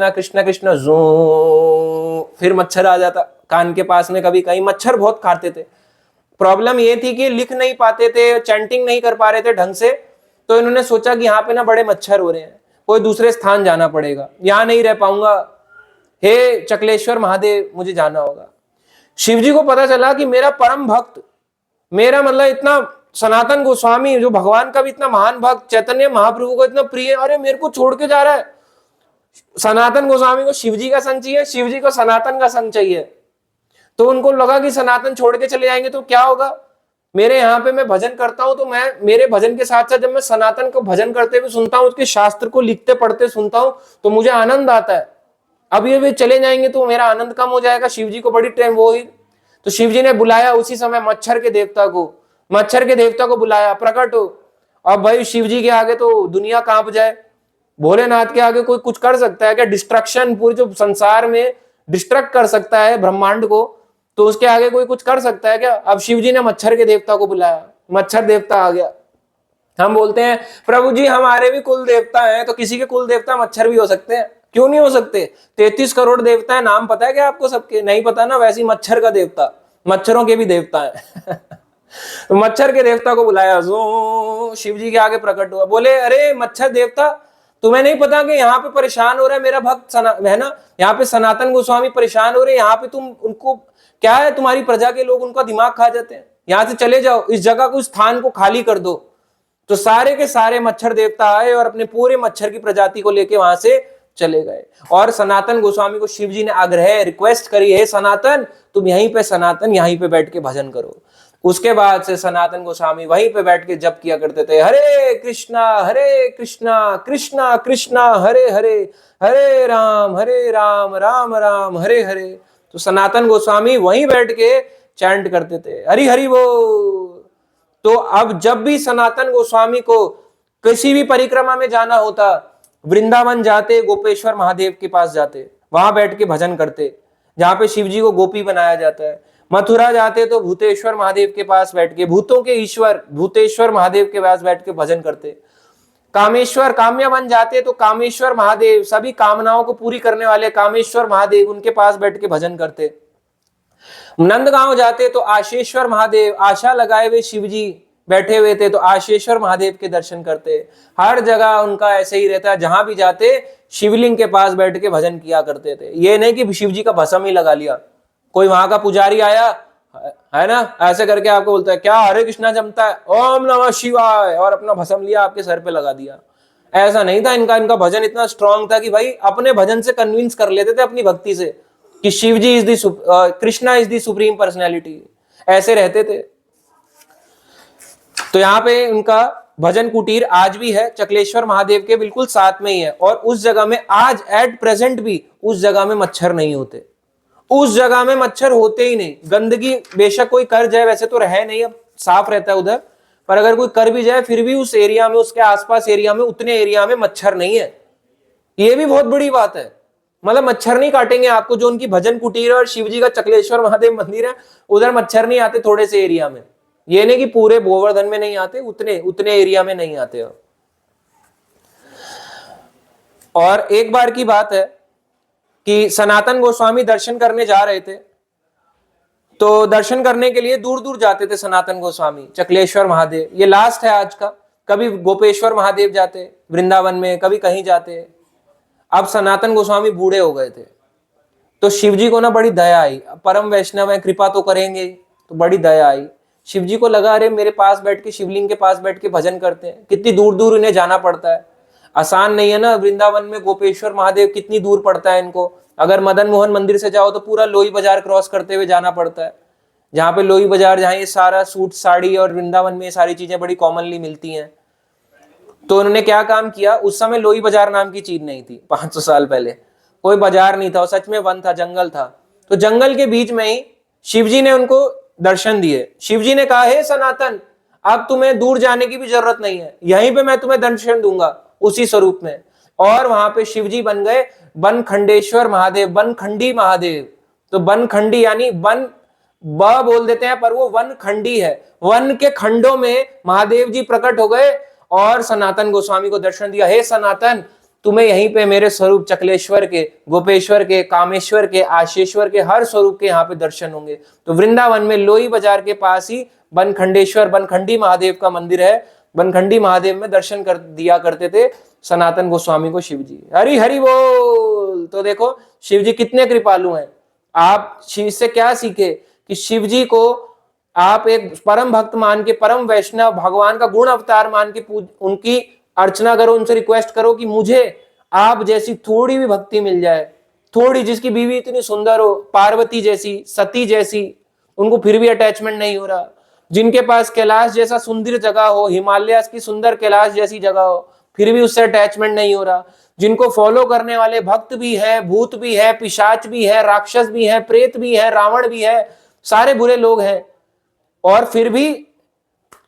कृष्णा कृष्णा जो, फिर मच्छर आ जाता कान के पास में। कभी कहीं मच्छर बहुत काटते थे। प्रॉब्लम ये थी कि लिख नहीं पाते थे, चैंटिंग नहीं कर पा रहे थे ढंग से, तो इन्होंने सोचा कि यहाँ पे ना बड़े मच्छर हो रहे हैं, कोई दूसरे स्थान जाना पड़ेगा, यहां नहीं रह पाऊंगा, हे चकलेश्वर महादेव मुझे जाना होगा। शिव जी को पता चला कि मेरा परम भक्त, मेरा मतलब इतना सनातन गोस्वामी जो भगवान का भी इतना महान भक्त, चैतन्य महाप्रभु को इतना प्रिय, अरे मेरे को छोड़ के जा रहा है। सनातन गोस्वामी को शिव जी का संग चाहिए, शिव जी को सनातन का संग चाहिए। तो उनको लगा कि सनातन छोड़ के चले जाएंगे तो क्या होगा, मेरे यहाँ पे मैं भजन करता हूं, तो मैं मेरे भजन के साथ साथ जब मैं सनातन को भजन करते हुए सुनता हूं, उसके शास्त्र को लिखते पढ़ते सुनता हूं, तो मुझे आनंद आता है। अब ये वे चले जाएंगे तो मेरा आनंद कम हो जाएगा। शिव जी को बड़ी टाइम वो हुई, तो शिव जी ने बुलाया उसी समय मच्छर के देवता को, मच्छर के देवता को बुलाया, प्रकट हो। अब भाई शिव जी के आगे तो दुनिया कांप जाए, भोलेनाथ के आगे कोई कुछ कर सकता है क्या? डिस्ट्रक्शन, पूरे जो संसार में डिस्ट्रक्ट कर सकता है ब्रह्मांड को, तो उसके आगे कोई कुछ कर सकता है क्या? अब शिव जी ने मच्छर के देवता को बुलाया, मच्छर देवता आ गया। हम बोलते हैं प्रभु जी हमारे भी कुल देवता हैं, तो किसी के कुल देवता मच्छर भी हो सकते हैं, क्यों नहीं हो सकते? 33 करोड़ देवता है, नाम पता है क्या आपको सबके? नहीं पता ना, वैसे ही मच्छर का देवता, मच्छरों के भी देवता है। तो मच्छर के देवता को बुलाया, जो शिव जी के आगे प्रकट हुआ, बोले अरे मच्छर देवता, तुम्हें नहीं पता कि यहाँ पे परेशान हो रहा है मेरा भक्त है ना, यहाँ पे सनातन गोस्वामी परेशान हो रहे हैं, यहाँ पे तुम उनको क्या है, तुम्हारी प्रजा के लोग उनका दिमाग खा जाते हैं, यहाँ से चले जाओ, इस जगह को, स्थान को खाली कर दो। तो सारे के सारे मच्छर देवता आए और अपने पूरे मच्छर की प्रजाति को लेके वहां से चले गए। और सनातन गोस्वामी को शिव जी ने आग्रह रिक्वेस्ट करी, हे सनातन तुम यहीं पे, सनातन यहीं पे बैठ के भजन करो। उसके बाद से सनातन गोस्वामी वहीं पे बैठ के जप किया करते थे, हरे कृष्णा कृष्णा कृष्णा हरे हरे, हरे राम राम राम हरे हरे। तो सनातन गोस्वामी वहीं बैठ के चैंट करते थे, हरि हरि बोल। तो अब जब भी सनातन गोस्वामी को किसी भी परिक्रमा में जाना होता, वृंदावन जाते, गोपेश्वर महादेव के पास जाते, वहां बैठ के भजन करते, जहां पे शिव जी को गोपी बनाया जाता है। मथुरा जाते तो भूतेश्वर महादेव के पास बैठ के, भूतों के ईश्वर भूतेश्वर महादेव के पास बैठ के भजन करते। कामेश्वर काम्यवन जाते तो कामेश्वर महादेव, सभी कामनाओं को पूरी करने वाले कामेश्वर महादेव, उनके पास बैठ के भजन करते। नंदगांव जाते तो आशेश्वर महादेव, आशा लगाए हुए शिव जी बैठे हुए थे, तो आशेश्वर महादेव के दर्शन करते। हर जगह उनका ऐसे ही रहता है, जहां भी जाते शिवलिंग के पास बैठ के भजन किया करते थे। ये नहीं कि शिव जी का भस्म ही लगा लिया, कोई वहां का पुजारी आया है ना, ऐसे करके आपको बोलता है क्या हरे कृष्णा जमता है, ओम नमः शिवाय, और अपना भस्म लिया आपके सर पे लगा दिया। ऐसा नहीं था इनका भजन इतना स्ट्रांग था कि भाई अपने भजन से कन्विंस कर लेते थे अपनी भक्ति से कि Shiv ji is the, Krishna is the supreme personality, ऐसे रहते थे। तो यहाँ पे उनका भजन कुटीर आज भी है, चकलेश्वर महादेव के बिल्कुल साथ में ही है। और उस जगह में आज एट प्रेजेंट भी उस जगह में मच्छर नहीं होते, उस जगह में मच्छर होते ही नहीं। गंदगी बेशक कोई कर जाए, वैसे तो रहे नहीं, अब साफ रहता है उधर, पर अगर कोई कर भी जाए फिर भी उस एरिया में, उसके आसपास एरिया में, उतने एरिया में मच्छर नहीं है। ये भी बहुत बड़ी बात है, मतलब मच्छर नहीं काटेंगे आपको। जो उनकी भजन कुटीर है और शिवजी का चकलेश्वर महादेव मंदिर है, उधर मच्छर नहीं आते थोड़े से एरिया में। ये नहीं कि पूरे गोवर्धन में नहीं आते, उतने एरिया में नहीं आते। और एक बार की बात है कि सनातन गोस्वामी दर्शन करने जा रहे थे, तो दर्शन करने के लिए दूर दूर जाते थे सनातन गोस्वामी, चकलेश्वर महादेव ये लास्ट है आज का। कभी गोपेश्वर महादेव जाते वृंदावन में, कभी कहीं जाते। अब सनातन गोस्वामी बूढ़े हो गए थे, तो शिव जी को ना बड़ी दया आई, परम वैष्णव है, कृपा तो करेंगे, तो बड़ी दया आई। शिव जी को लगा अरे मेरे पास बैठ के, शिवलिंग के पास बैठ के भजन करते हैं, कितनी दूर दूर इन्हें जाना पड़ता है, आसान नहीं है ना। वृंदावन में गोपेश्वर महादेव कितनी दूर पड़ता है इनको, अगर मदन मोहन मंदिर से जाओ तो पूरा लोई बाजार क्रॉस करते हुए जाना पड़ता है, जहाँ पे लोई बाजार, जहाँ ये सारा सूट साड़ी और वृंदावन में ये सारी चीजें बड़ी कॉमनली मिलती हैं। तो उन्होंने क्या काम किया, उस समय लोई बाजार नाम की चीज नहीं थी, 500 साल पहले कोई बाजार नहीं था, और सच में वन था, जंगल था। तो जंगल के बीच में ही शिवजी ने उनको दर्शन दिए। शिवजी ने कहा, हे सनातन, अब तुम्हें दूर जाने की भी जरूरत नहीं है, यहीं पे मैं तुम्हें दर्शन दूंगा उसी स्वरूप में। और वहां पे शिवजी बन गए बनखंडेश्वर महादेव, बनखंडी महादेव। तो बनखंडी यानी वन, ब बोल देते हैं पर वो वन खंडी है, वन के खंडों में महादेव जी प्रकट हो गए और सनातन गोस्वामी को दर्शन दिया। हे सनातन, तुम्हें यहीं पे मेरे स्वरूप चकलेश्वर के, गोपेश्वर के, कामेश्वर के, आशेश्वर के, हर स्वरूप के यहाँ पे दर्शन होंगे। तो वृंदावन में लोई बाजार के पास ही बनखंडेश्वर, बनखंडी महादेव का मंदिर है। बनखंडी महादेव में दर्शन कर दिया करते थे सनातन गोस्वामी को शिव जी। हरि हरि बोल। तो देखो शिव जी कितने कृपालु हैं। आप शिव से क्या सीखे कि शिव जी को आप एक परम भक्त मान के, परम वैष्णव, भगवान का गुण अवतार मान के उनकी अर्चना करो, उनसे रिक्वेस्ट करो कि मुझे आप जैसी थोड़ी भी भक्ति मिल जाए, थोड़ी, जिसकी बीवी इतनी सुंदर हो, पार्वती जैसी, सती जैसी, उनको फिर भी अटैचमेंट नहीं हो रहा, जिनके पास कैलाश जैसा सुंदर जगह हो, हिमालय की सुंदर कैलाश जैसी जगह हो, फिर भी उससे अटैचमेंट नहीं हो रहा, जिनको फॉलो करने वाले भक्त भी है, भूत भी है, पिशाच भी है, राक्षस भी है, प्रेत भी है, रावण भी है, सारे बुरे लोग हैं, और फिर भी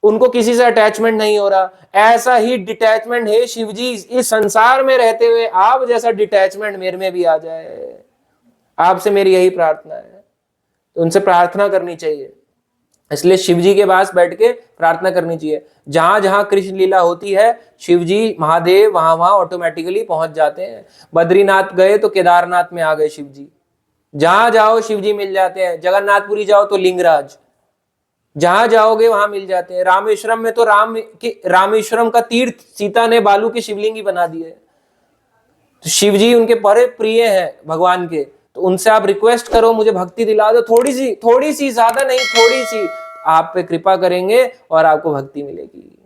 उनको किसी से अटैचमेंट नहीं हो रहा। ऐसा ही डिटैचमेंट है शिवजी, इस संसार में रहते हुए आप जैसा डिटैचमेंट मेरे में भी आ जाए। आपसे मेरी यही प्रार्थना है, तो उनसे प्रार्थना करनी चाहिए। इसलिए शिवजी के पास बैठ के प्रार्थना करनी चाहिए। जहां जहां कृष्ण लीला होती है, शिवजी महादेव वहां वहां ऑटोमेटिकली पहुंच जाते हैं। बद्रीनाथ गए तो केदारनाथ में आ गए शिवजी, जहां जाओ शिवजी मिल जाते हैं। जगन्नाथपुरी जाओ तो लिंगराज, जहां जाओगे वहां मिल जाते हैं। रामेश्वरम में तो रामेश्वरम का तीर्थ सीता ने बालू के शिवलिंग ही बना दिए। तो शिवजी उनके बड़े प्रिय हैं भगवान के, तो उनसे आप रिक्वेस्ट करो मुझे भक्ति दिला दो, थोड़ी सी, ज्यादा नहीं, थोड़ी सी, आप पे कृपा करेंगे और आपको भक्ति मिलेगी।